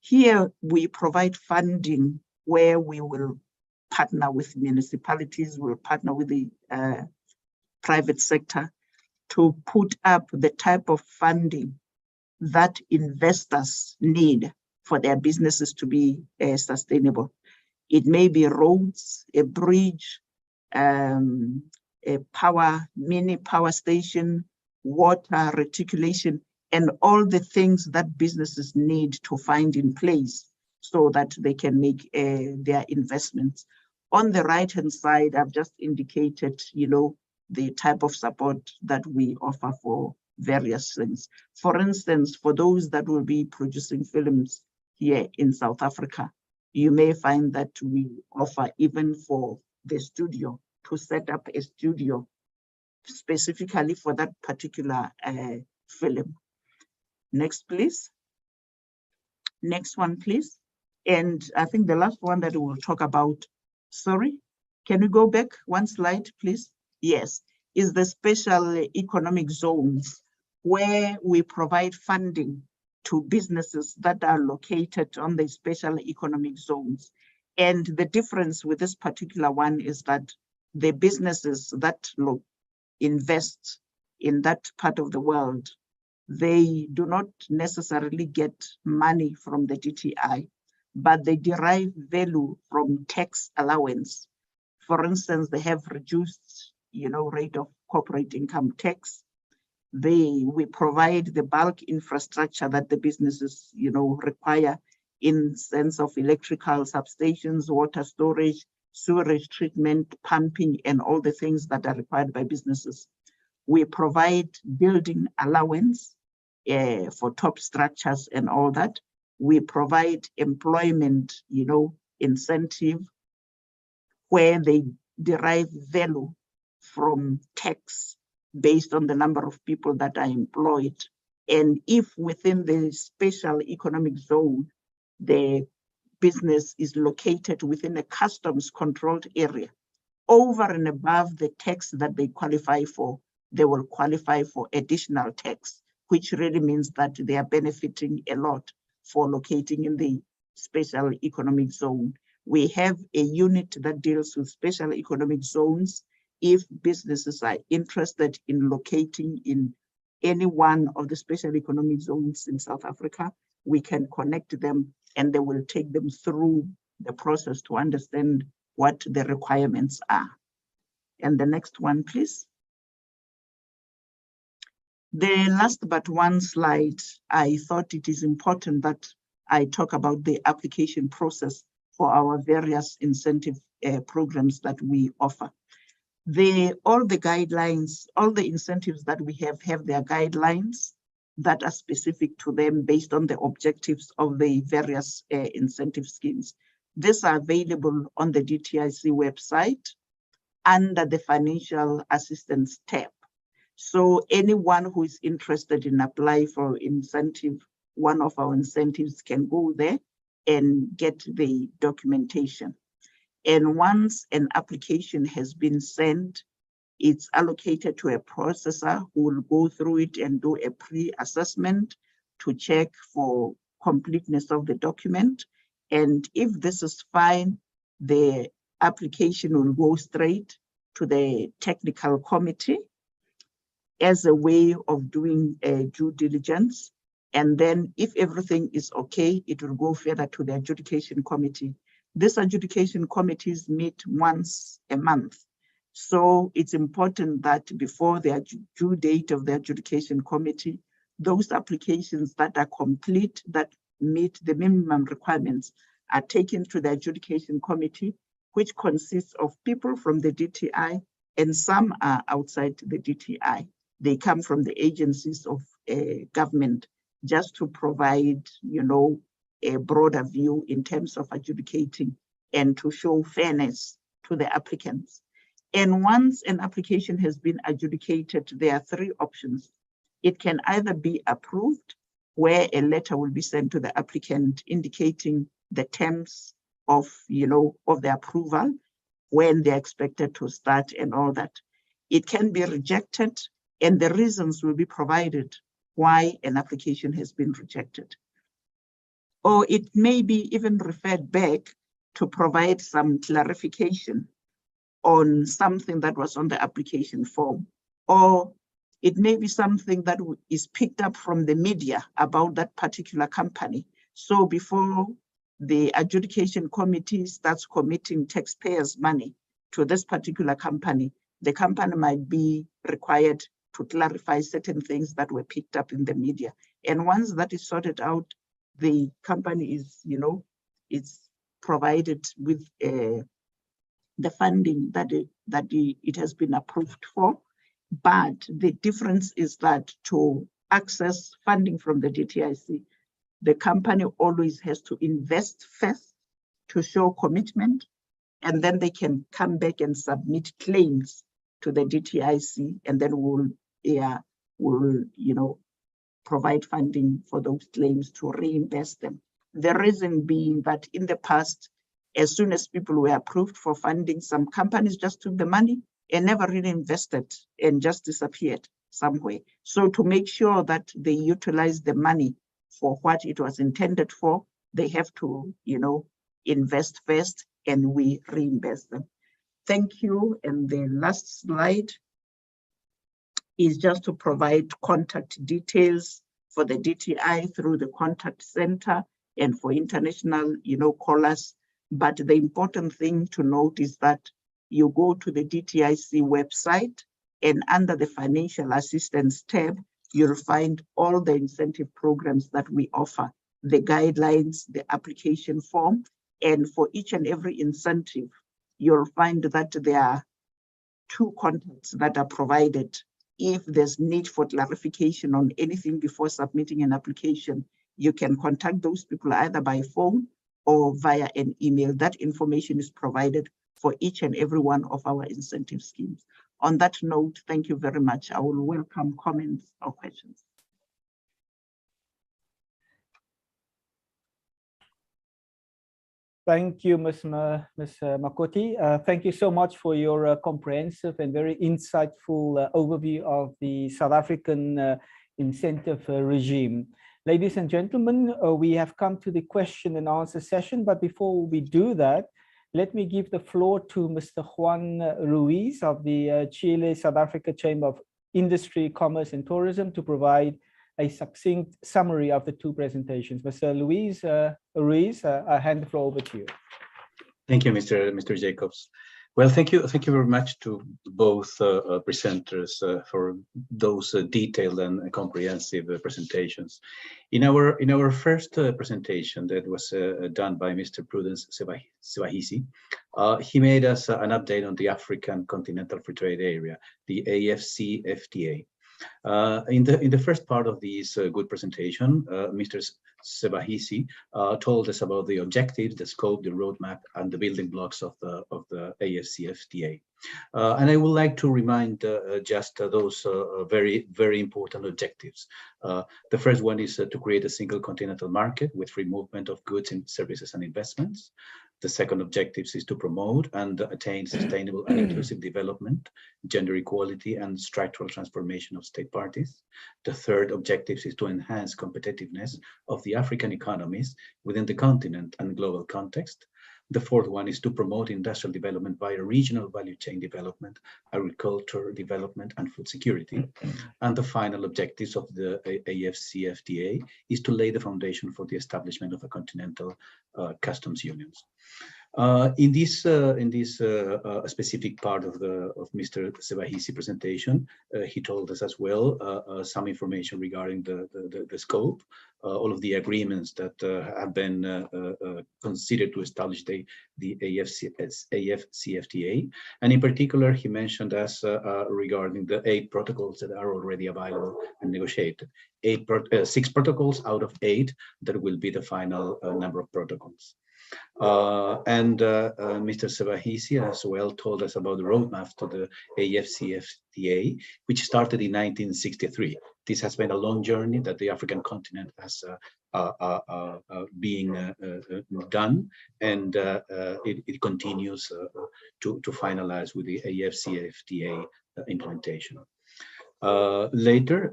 Here we provide funding where we will partner with municipalities, we'll partner with the private sector to put up the type of funding that investors need for their businesses to be sustainable. It may be roads, a bridge, a mini power station, water reticulation, and all the things that businesses need to find in place so that they can make their investments. On the right-hand side, I've just indicated, the type of support that we offer for various things. For instance, for those that will be producing films here in South Africa, you may find that we offer even for the studio to set up a studio specifically for that particular film. Next, please. Next one, please. And I think the last one that we'll talk about, sorry, can we go back one slide, please? Yes, is the special economic zones, where we provide funding to businesses that are located on the special economic zones. And the difference with this particular one is that the businesses that invest in that part of the world, they do not necessarily get money from the DTI, but they derive value from tax allowance. For instance, they have reduced, rate of corporate income tax. We provide the bulk infrastructure that the businesses, require in sense of electrical substations, water storage, sewerage treatment, pumping, and all the things that are required by businesses. We provide building allowance for top structures and all that. We provide employment, incentive, where they derive value from tax based on the number of people that are employed. And if within the special economic zone, the business is located within a customs controlled area, over and above the tax that they qualify for, they will qualify for additional tax, which really means that they are benefiting a lot for locating in the special economic zone. We have a unit that deals with special economic zones. If businesses are interested in locating in any one of the special economic zones in South Africa, we can connect them and they will take them through the process to understand what the requirements are. And the next one, please. The last but one slide, I thought it is important that I talk about the application process for our various incentive programs that we offer. All the guidelines, all the incentives that we have their guidelines that are specific to them based on the objectives of the various incentive schemes. These are available on the DTIC website under the Financial Assistance tab. So anyone who is interested in applying for incentive, one of our incentives, can go there and get the documentation. And once an application has been sent, it's allocated to a processor who will go through it and do a pre-assessment to check for completeness of the document. And if this is fine, the application will go straight to the technical committee as a way of doing due diligence. And then if everything is okay, it will go further to the adjudication committee. These adjudication committees meet once a month. So it's important that before the due date of the adjudication committee, those applications that are complete, that meet the minimum requirements, are taken to the adjudication committee, which consists of people from the DTI, and some are outside the DTI. They come from the agencies of government, just to provide, a broader view in terms of adjudicating and to show fairness to the applicants. And once an application has been adjudicated, there are three options. It can either be approved, where a letter will be sent to the applicant indicating the terms of, of the approval, when they're expected to start and all that. It can be rejected, and the reasons will be provided why an application has been rejected. Or it may be even referred back to provide some clarification on something that was on the application form. Or it may be something that is picked up from the media about that particular company. So before the adjudication committee starts committing taxpayers' money to this particular company, the company might be required to clarify certain things that were picked up in the media. And once that is sorted out, the company is, it's provided with the funding that it has been approved for. But the difference is that to access funding from the DTIC, the company always has to invest first to show commitment, and then they can come back and submit claims to the DTIC, and then we'll provide funding for those claims to reimburse them. The reason being that in the past, as soon as people were approved for funding, some companies just took the money and never really invested and just disappeared somewhere. So to make sure that they utilize the money for what it was intended for, they have to, invest first, and we reimburse them. Thank you. And the last slide is just to provide contact details for the DTI through the contact center and for international, callers. But the important thing to note is that you go to the DTIC website, and under the Financial Assistance tab, you'll find all the incentive programs that we offer, the guidelines, the application form, and for each and every incentive, you'll find that there are 2 contacts that are provided. If there's need for clarification on anything before submitting an application, you can contact those people either by phone or via an email. That information is provided for each and every one of our incentive schemes. On that note, thank you very much. I will welcome comments or questions. Thank you, Ms. Makoti. Thank you so much for your comprehensive and very insightful overview of the South African incentive regime. Ladies and gentlemen, we have come to the question and answer session, but before we do that, let me give the floor to Mr. Juan Ruiz of the Chile South Africa Chamber of Industry, Commerce and Tourism to provide a succinct summary of the 2 presentations. Mr. Ruiz, I hand the floor over to you. Thank you, Mr. Jacobs. Well, thank you very much to both presenters for those detailed and comprehensive presentations. In our first presentation that was done by Mr. Prudence Sebahisi, he made us an update on the African Continental Free Trade Area, the AfCFTA. In the first part of this good presentation, Mr. Sebahisi told us about the objectives, the scope, the roadmap, and the building blocks of the AfCFTA. And I would like to remind just those very important objectives. The first one is to create a single continental market with free movement of goods and services and investments. The second objective is to promote and attain sustainable and inclusive development, gender equality, and structural transformation of state parties. The third objective is to enhance competitiveness of the African economies within the continent and global context. The fourth one is to promote industrial development via regional value chain development, agriculture development, and food security. And the final objectives of the AfCFTA is to lay the foundation for the establishment of a continental customs unions. In this specific part of Mr. Sebahisi presentation, he told us as well some information regarding the scope, all of the agreements that have been considered to establish the AfCFTA, and in particular, he mentioned us regarding the 8 protocols that are already available and negotiated. 6 protocols out of 8 that will be the final number of protocols. Mr. Sebahisi as well told us about the roadmap to the AfCFTA, which started in 1963. This has been a long journey that the African continent has being done, and it continues to finalize with the AfCFTA implementation. Later,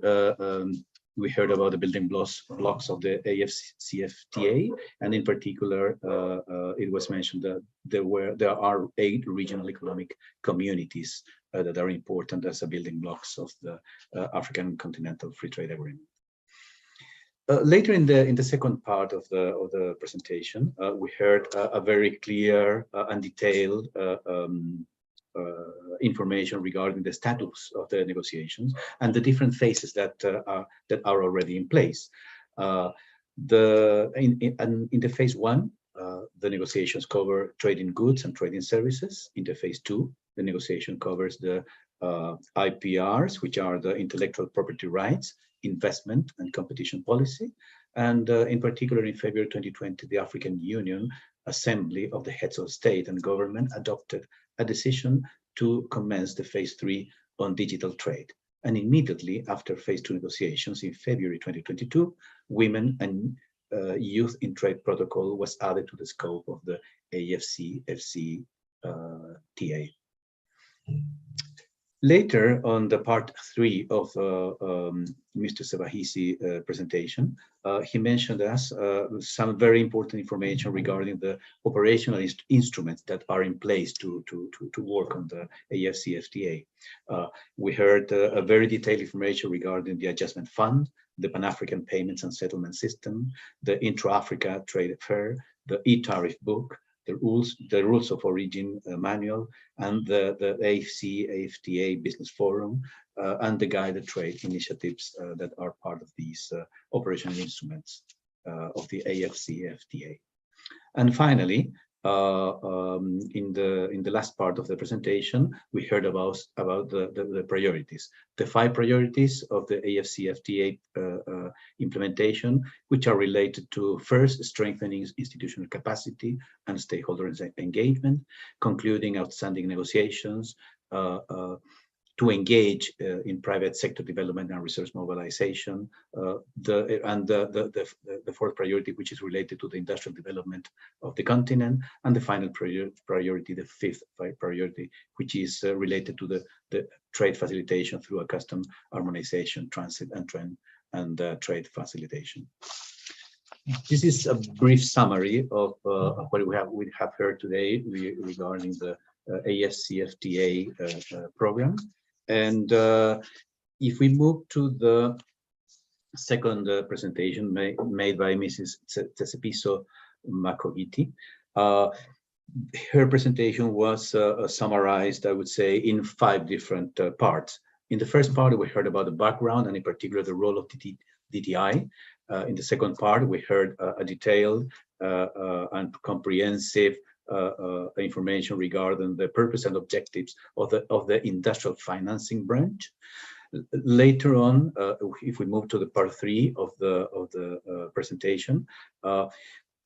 we heard about the building blocks of the AfCFTA, and in particular, it was mentioned that there are 8 regional economic communities that are important as a building blocks of the African Continental Free Trade Agreement. Later in the second part of the presentation, we heard a very clear and detailed information regarding the status of the negotiations and the different phases that are already in place. In the phase 1, the negotiations cover trade in goods and trade in services. In the phase 2, the negotiation covers the IPRs, which are the intellectual property rights, investment, and competition policy. And in particular, in February 2020, the African Union Assembly of the Heads of State and Government adopted a decision to commence the phase 3 on digital trade. And immediately after phase 2 negotiations in February 2022, women and youth in trade protocol was added to the scope of the AfCFTA. Later on the part 3 of Mr. Sebahisi presentation, he mentioned us some very important information regarding the operational instruments that are in place to work on the AfCFTA. We heard a very detailed information regarding the Adjustment Fund, the Pan-African Payments and Settlement System, the Intra-Africa Trade Affair, the e-tariff book, the rules of origin manual, and the AfCFTA Business Forum, and the guided trade initiatives that are part of these operational instruments of the AfCFTA. And finally, in the last part of the presentation, we heard about the priorities, the 5 priorities of the AfCFTA implementation, which are related to first, strengthening institutional capacity and stakeholder engagement, concluding outstanding negotiations, to engage in private sector development and resource mobilization, the fourth priority, which is related to the industrial development of the continent, and the final priority, the fifth priority, which is related to the trade facilitation through a custom harmonization, transit and trade facilitation. This is a brief summary of what we have heard today regarding the AfCFTA program. And if we move to the second presentation made by Mrs. Tsesepiso Makogiti, her presentation was summarized, I would say, in 5 different parts. In the first part, we heard about the background and in particular the role of DTI. In the second part, we heard a detailed and comprehensive information regarding the purpose and objectives of the industrial financing branch. Later on, if we move to the part 3 of the presentation,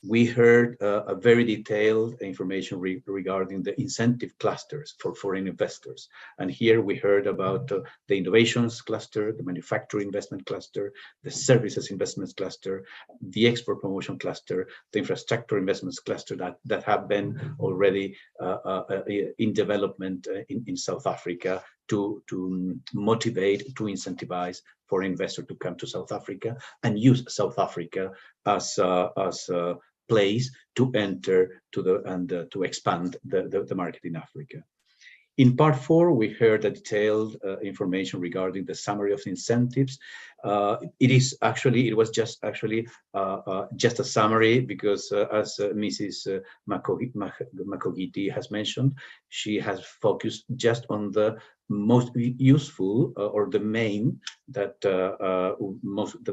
we heard a very detailed information regarding the incentive clusters for foreign investors. And here we heard about the innovations cluster, the manufacturing investment cluster, the services investments cluster, the export promotion cluster, the infrastructure investments cluster that have been already in development in South Africa to motivate, to incentivize foreign investors to come to South Africa and use South Africa as a place to enter to to expand the market in Africa. In part 4, we heard a detailed information regarding the summary of incentives. It was just a summary because as Mrs. Makogiti has mentioned, she has focused just on the most useful or the main that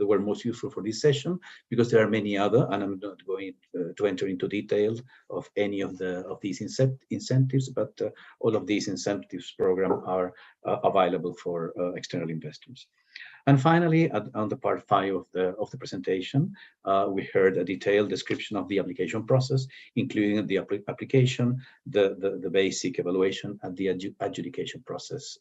were most useful for this session, because there are many other, and I'm not going to enter into detail of any of these incentives, but all of these incentives program are available for external investors. And finally, on the part 5 of the presentation, we heard a detailed description of the application process, including the application, the basic evaluation, and the adjudication process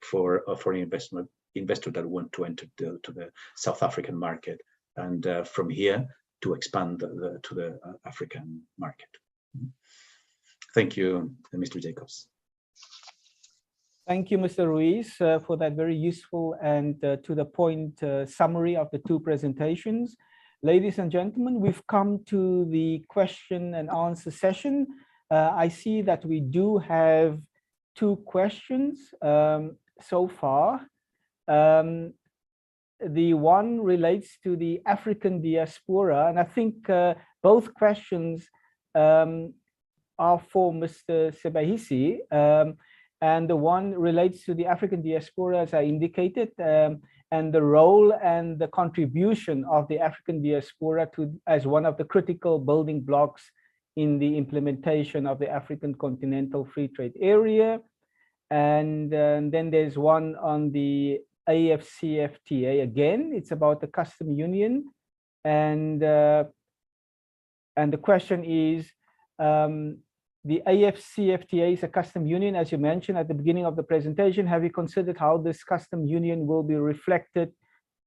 for an investor that want to enter to the South African market, and from here to expand to the African market. Thank you, Mr. Jacobs. Thank you, Mr. Ruiz, for that very useful and to the point summary of the 2 presentations. Ladies and gentlemen, we've come to the question and answer session. I see that we do have 2 questions so far. The one relates to the African diaspora, and I think both questions are for Mr. Sebahisi. And the one relates to the African diaspora, as I indicated, and the role and the contribution of the African diaspora as one of the critical building blocks in the implementation of the African Continental Free Trade Area. And then there's one on the AfCFTA. Again, it's about the custom union. And the question is, the AfCFTA is a custom union, as you mentioned at the beginning of the presentation. Have you considered how this custom union will be reflected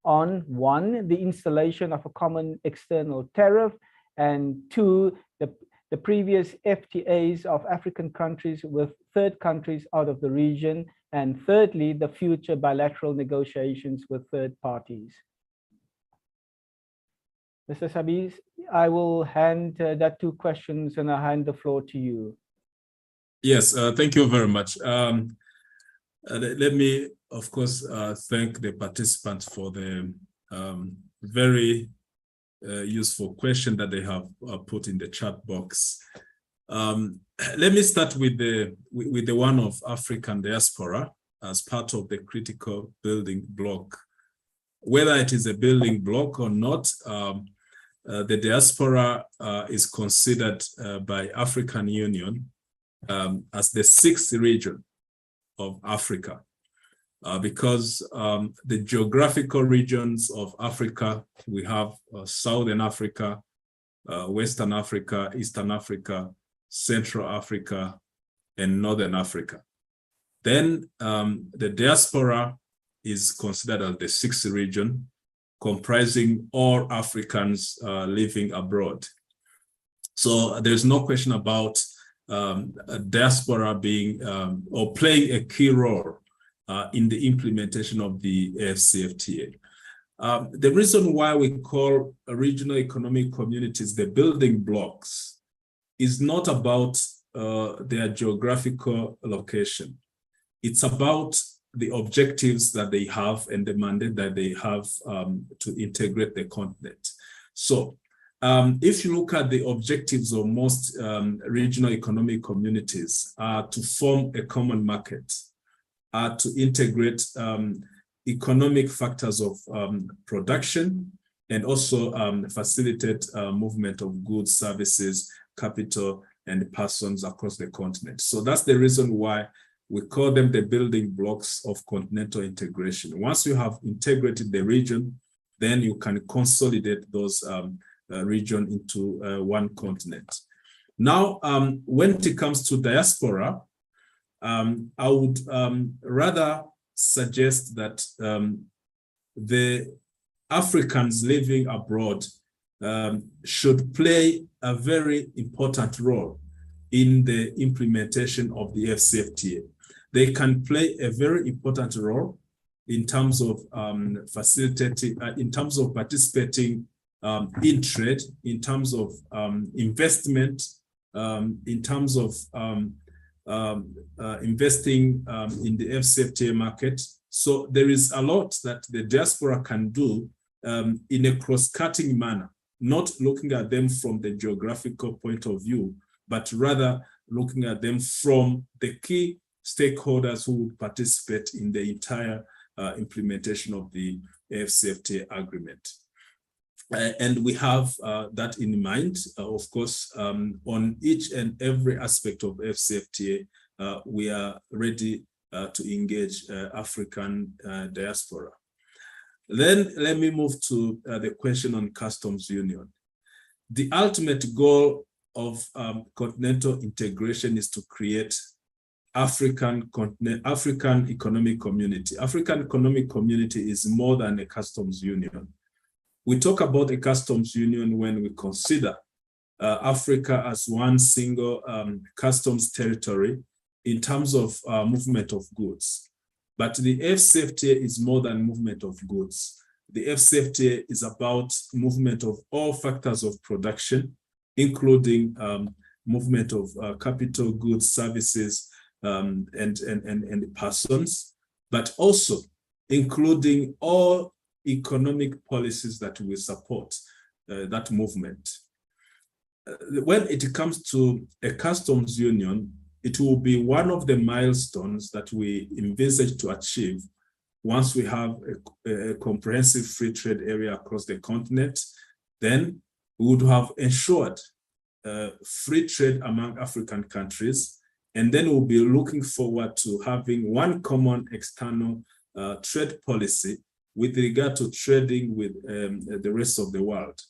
on 1, the installation of a common external tariff, and 2, the previous FTAs of African countries with third countries out of the region, and thirdly, the future bilateral negotiations with third parties? Mr. Sabis, I will hand that 2 questions and I'll hand the floor to you. Yes, thank you very much. Let me, of course, thank the participants for the very useful question that they have put in the chat box. Let me start with the one of African diaspora as part of the critical building block. Whether it is a building block or not, the diaspora is considered by African Union as the 6th region of Africa, because the geographical regions of Africa, we have Southern Africa, Western Africa, Eastern Africa, Central Africa, and Northern Africa. Then the diaspora is considered as the 6th region, comprising all Africans living abroad. So there's no question about a diaspora being or playing a key role in the implementation of the AfCFTA. The reason why we call regional economic communities the building blocks is not about their geographical location. It's about the objectives that they have and the mandate that they have to integrate the continent. So if you look at the objectives of most regional economic communities are to form a common market, are to integrate economic factors of production, and also facilitate movement of goods, services, capital, and persons across the continent. So that's the reason why we call them the building blocks of continental integration. Once you have integrated the region, then you can consolidate those region into one continent. Now, when it comes to diaspora, I would rather suggest that the Africans living abroad should play a very important role in the implementation of the AfCFTA. They can play a very important role in terms of facilitating, in terms of participating in trade, in terms of investment, in terms of investing in the AfCFTA market. So there is a lot that the diaspora can do in a cross-cutting manner, not looking at them from the geographical point of view, but rather looking at them from the key stakeholders who would participate in the entire implementation of the AfCFTA agreement. And we have that in mind. Of course, on each and every aspect of AfCFTA, we are ready to engage African diaspora. Then let me move to the question on customs union. The ultimate goal of continental integration is to create African economic community. African economic community is more than a customs union. We talk about a customs union when we consider Africa as one single customs territory in terms of movement of goods. But the AfCFTA is more than movement of goods. The AfCFTA is about movement of all factors of production, including movement of capital, goods, services, and persons, but also including all economic policies that will support that movement. When it comes to a customs union, it will be one of the milestones that we envisage to achieve once we have a comprehensive free trade area across the continent. Then we would have ensured free trade among African countries, and then we'll be looking forward to having one common external trade policy with regard to trading with the rest of the world.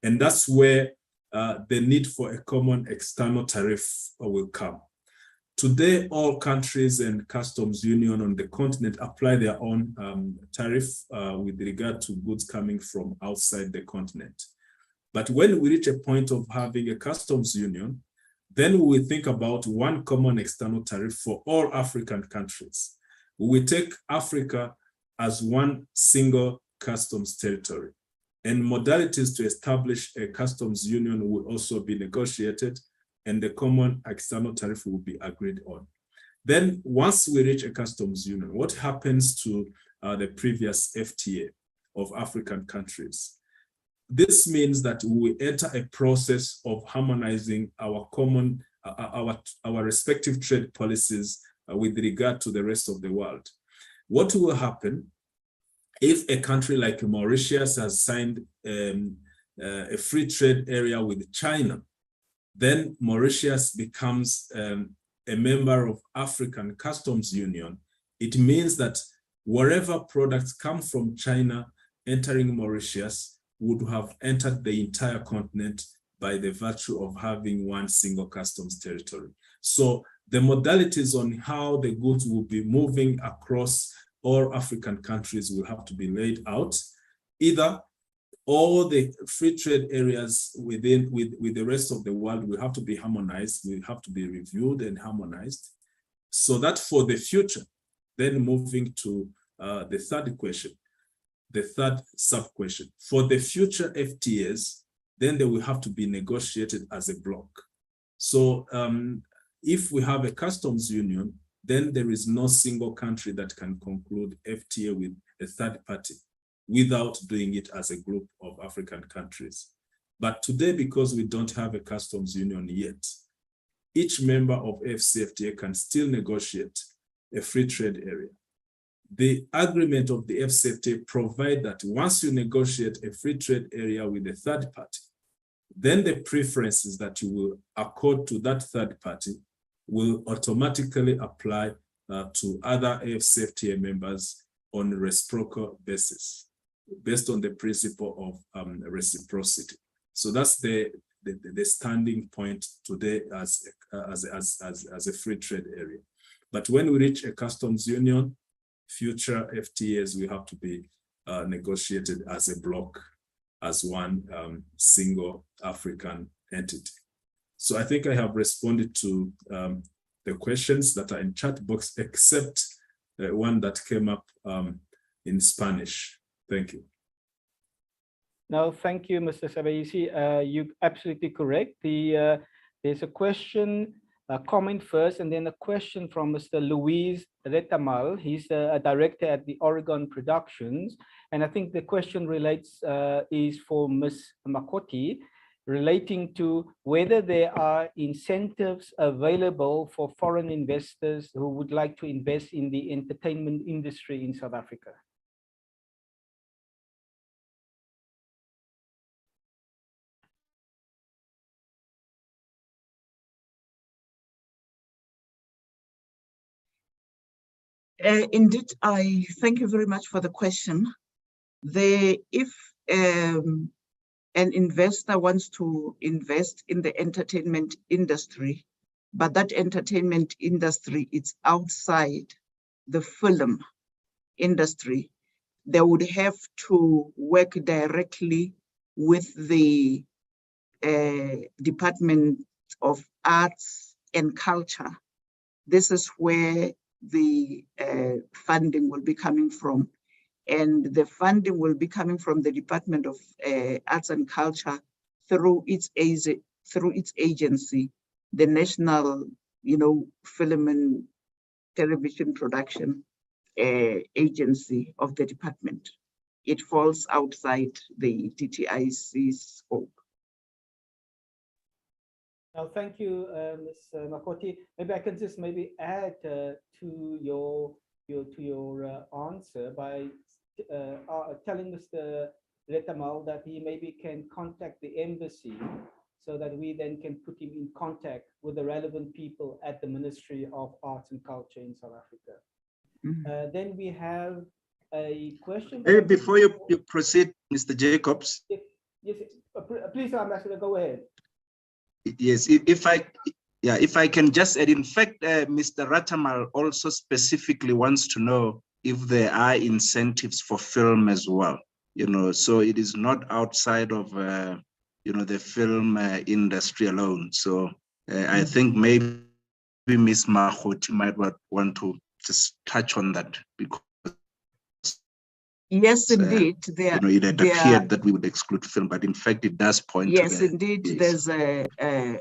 And that's where the need for a common external tariff will come. Today, all countries and customs union on the continent apply their own tariff with regard to goods coming from outside the continent. But when we reach a point of having a customs union, then we will think about one common external tariff for all African countries. We will take Africa as one single customs territory, and modalities to establish a customs union will also be negotiated, and the common external tariff will be agreed on. Then once we reach a customs union, what happens to the previous FTA of African countries? This means that we will enter a process of harmonizing our common, our respective trade policies with regard to the rest of the world. What will happen if a country like Mauritius has signed a free trade area with China? Then Mauritius becomes a member of African Customs Union. It means that wherever products come from China entering Mauritius would have entered the entire continent by the virtue of having one single customs territory. So the modalities on how the goods will be moving across all African countries will have to be laid out. Either all the free trade areas with the rest of the world will have to be harmonized, will have to be reviewed and harmonized, so that for the future, then moving to the third question, the third sub-question, for the future FTAs, then they will have to be negotiated as a block. So if we have a customs union, then there is no single country that can conclude FTA with a third party without doing it as a group of African countries. But today, because we don't have a customs union yet, each member of AfCFTA can still negotiate a free trade area. The agreement of the AfCFTA provides that once you negotiate a free trade area with a third party, then the preferences that you will accord to that third party will automatically apply to other AfCFTA members on a reciprocal basis, based on the principle of reciprocity. So that's the standing point today as a free trade area. But when we reach a customs union, future FTAs will have to be negotiated as a bloc, as one single African entity. So I think I have responded to the questions that are in chat box, except one that came up in Spanish. Thank you. No, thank you, Mr. Sabaisi. You're absolutely correct. There's a question, a comment first, and then a question from Mr. Luis Retamal. He's a director at the Oregon Productions. And I think the question relates, is for Ms. Makoti, relating to whether there are incentives available for foreign investors who would like to invest in the entertainment industry in South Africa. Indeed, I thank you very much for the question. If an investor wants to invest in the entertainment industry, but that entertainment industry is outside the film industry, they would have to work directly with the Department of Arts and Culture. This is where the funding will be coming from. And the funding will be coming from the Department of Arts and Culture through its agency, the National, Film and Television Production Agency of the department. It falls outside the DTIC's scope. Now, thank you, Ms. Makoti. Maybe I can just add to your answer by telling Mr. Retamal that he maybe can contact the embassy so that we then can put him in contact with the relevant people at the Ministry of Arts and Culture in South Africa. Mm-hmm. Then we have a question. Before you proceed, Mr. Jacobs. Yes, please, Ambassador, go ahead. Yes, if I can just add, in fact, Mr. Retamal also specifically wants to know if there are incentives for film as well, so it is not outside of, the film industry alone. So I think maybe Ms. Makoti might want to just touch on that, because yes, indeed. It had appeared that we would exclude film, but in fact, it does point to yes, indeed. There's a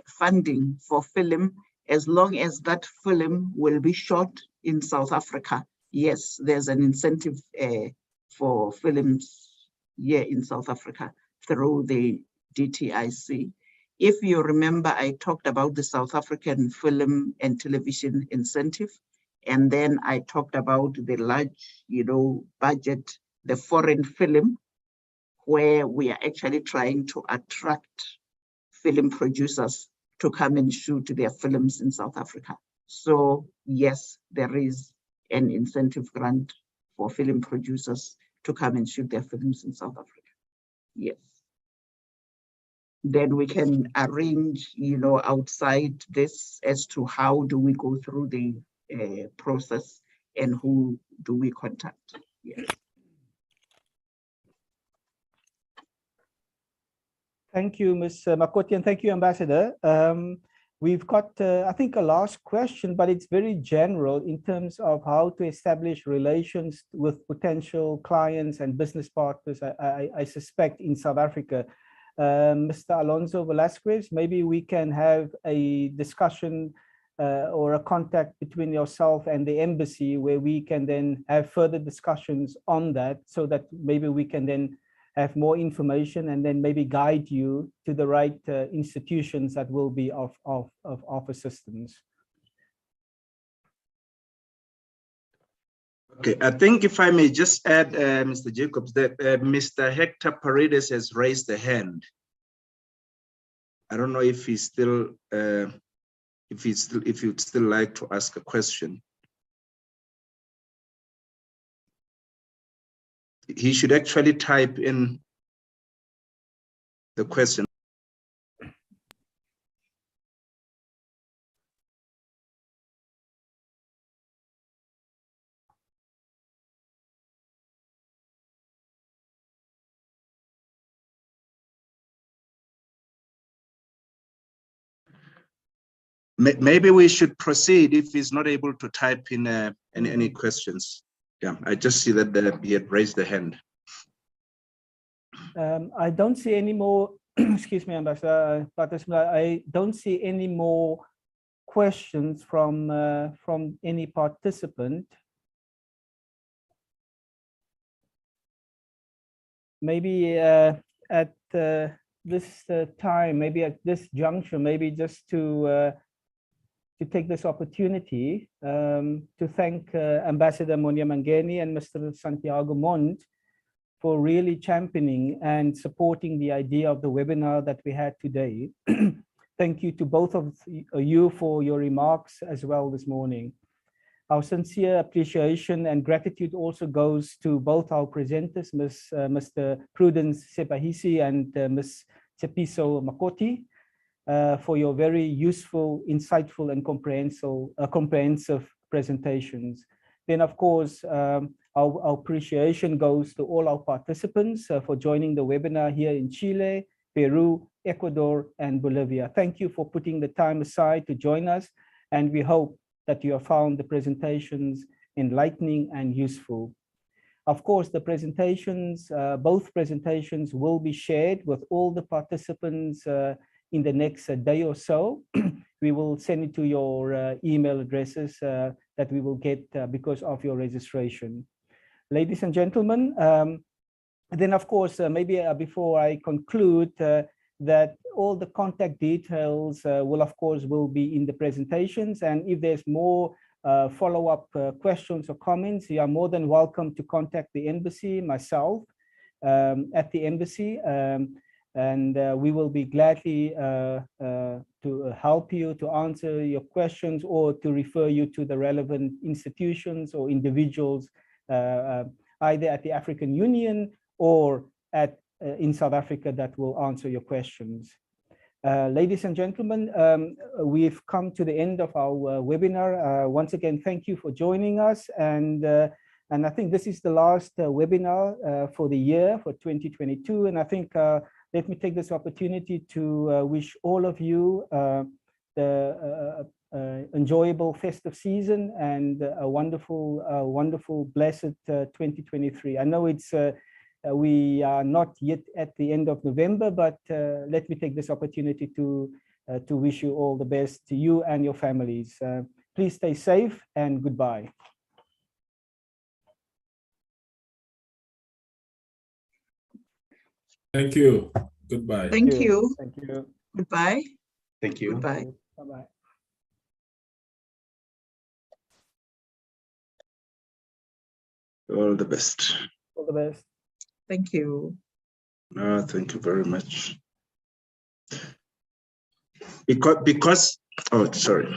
funding for film, as long as that film will be shot in South Africa. Yes, there's an incentive for films here in South Africa through the DTIC. If you remember, I talked about the South African Film and Television Incentive, and then I talked about the large, budget, the foreign film, where we are actually trying to attract film producers to come and shoot their films in South Africa. So yes, there is an incentive grant for film producers to come and shoot their films in South Africa. Yes. Then we can arrange, outside this as to how do we go through the process and who do we contact. Yes. Thank you, Ms. Makoti, and thank you, Ambassador. We've got, I think, a last question, but it's very general in terms of how to establish relations with potential clients and business partners, I suspect, in South Africa. Mr. Alonso Velasquez, maybe we can have a discussion or a contact between yourself and the embassy where we can then have further discussions on that, so that maybe we can then have more information and then maybe guide you to the right institutions that will be of assistance. Okay, I think if I may just add, Mr. Jacobs, that Mr. Hector Paredes has raised a hand. I don't know if he's still, if you'd still like to ask a question. He should actually type in the question. Maybe we should proceed if he's not able to type in any questions. Yeah, I just see that he had raised the hand. I don't see any more, excuse me, Ambassador, I don't see any more questions from any participant. Maybe at this time, maybe at this juncture, maybe just to take this opportunity to thank Ambassador Monyamangeni and Mr. Santiago Montt for really championing and supporting the idea of the webinar that we had today. Thank you to both of you for your remarks as well this morning. Our sincere appreciation and gratitude also goes to both our presenters, Mr. Prudence Sepahisi and Ms. Tsepiso Makoti, for your very useful, insightful, and comprehensive presentations. Then, of course, our appreciation goes to all our participants for joining the webinar here in Chile, Peru, Ecuador, and Bolivia. Thank you for putting the time aside to join us, and we hope that you have found the presentations enlightening and useful. Of course, the presentations, both presentations will be shared with all the participants in the next day or so. We will send it to your email addresses that we will get because of your registration. Ladies and gentlemen, then of course, maybe before I conclude, that all the contact details will be in the presentations. And if there's more follow-up questions or comments, you are more than welcome to contact the embassy, myself, at the embassy. And we will be gladly to help you, to answer your questions, or to refer you to the relevant institutions or individuals, either at the African Union or in South Africa, that will answer your questions. Ladies and gentlemen, we've come to the end of our webinar. Once again, thank you for joining us. And I think this is the last webinar for the year, for 2022. And I think let me take this opportunity to wish all of you the enjoyable festive season and a wonderful, blessed 2023. I know it's we are not yet at the end of November, but let me take this opportunity to wish you all the best, to you and your families. Please stay safe and goodbye. Thank you. Goodbye. Thank you. Thank you. Goodbye. Thank you. Goodbye. Bye-bye. All the best. All the best. Thank you. Thank you very much. Because, oh, sorry.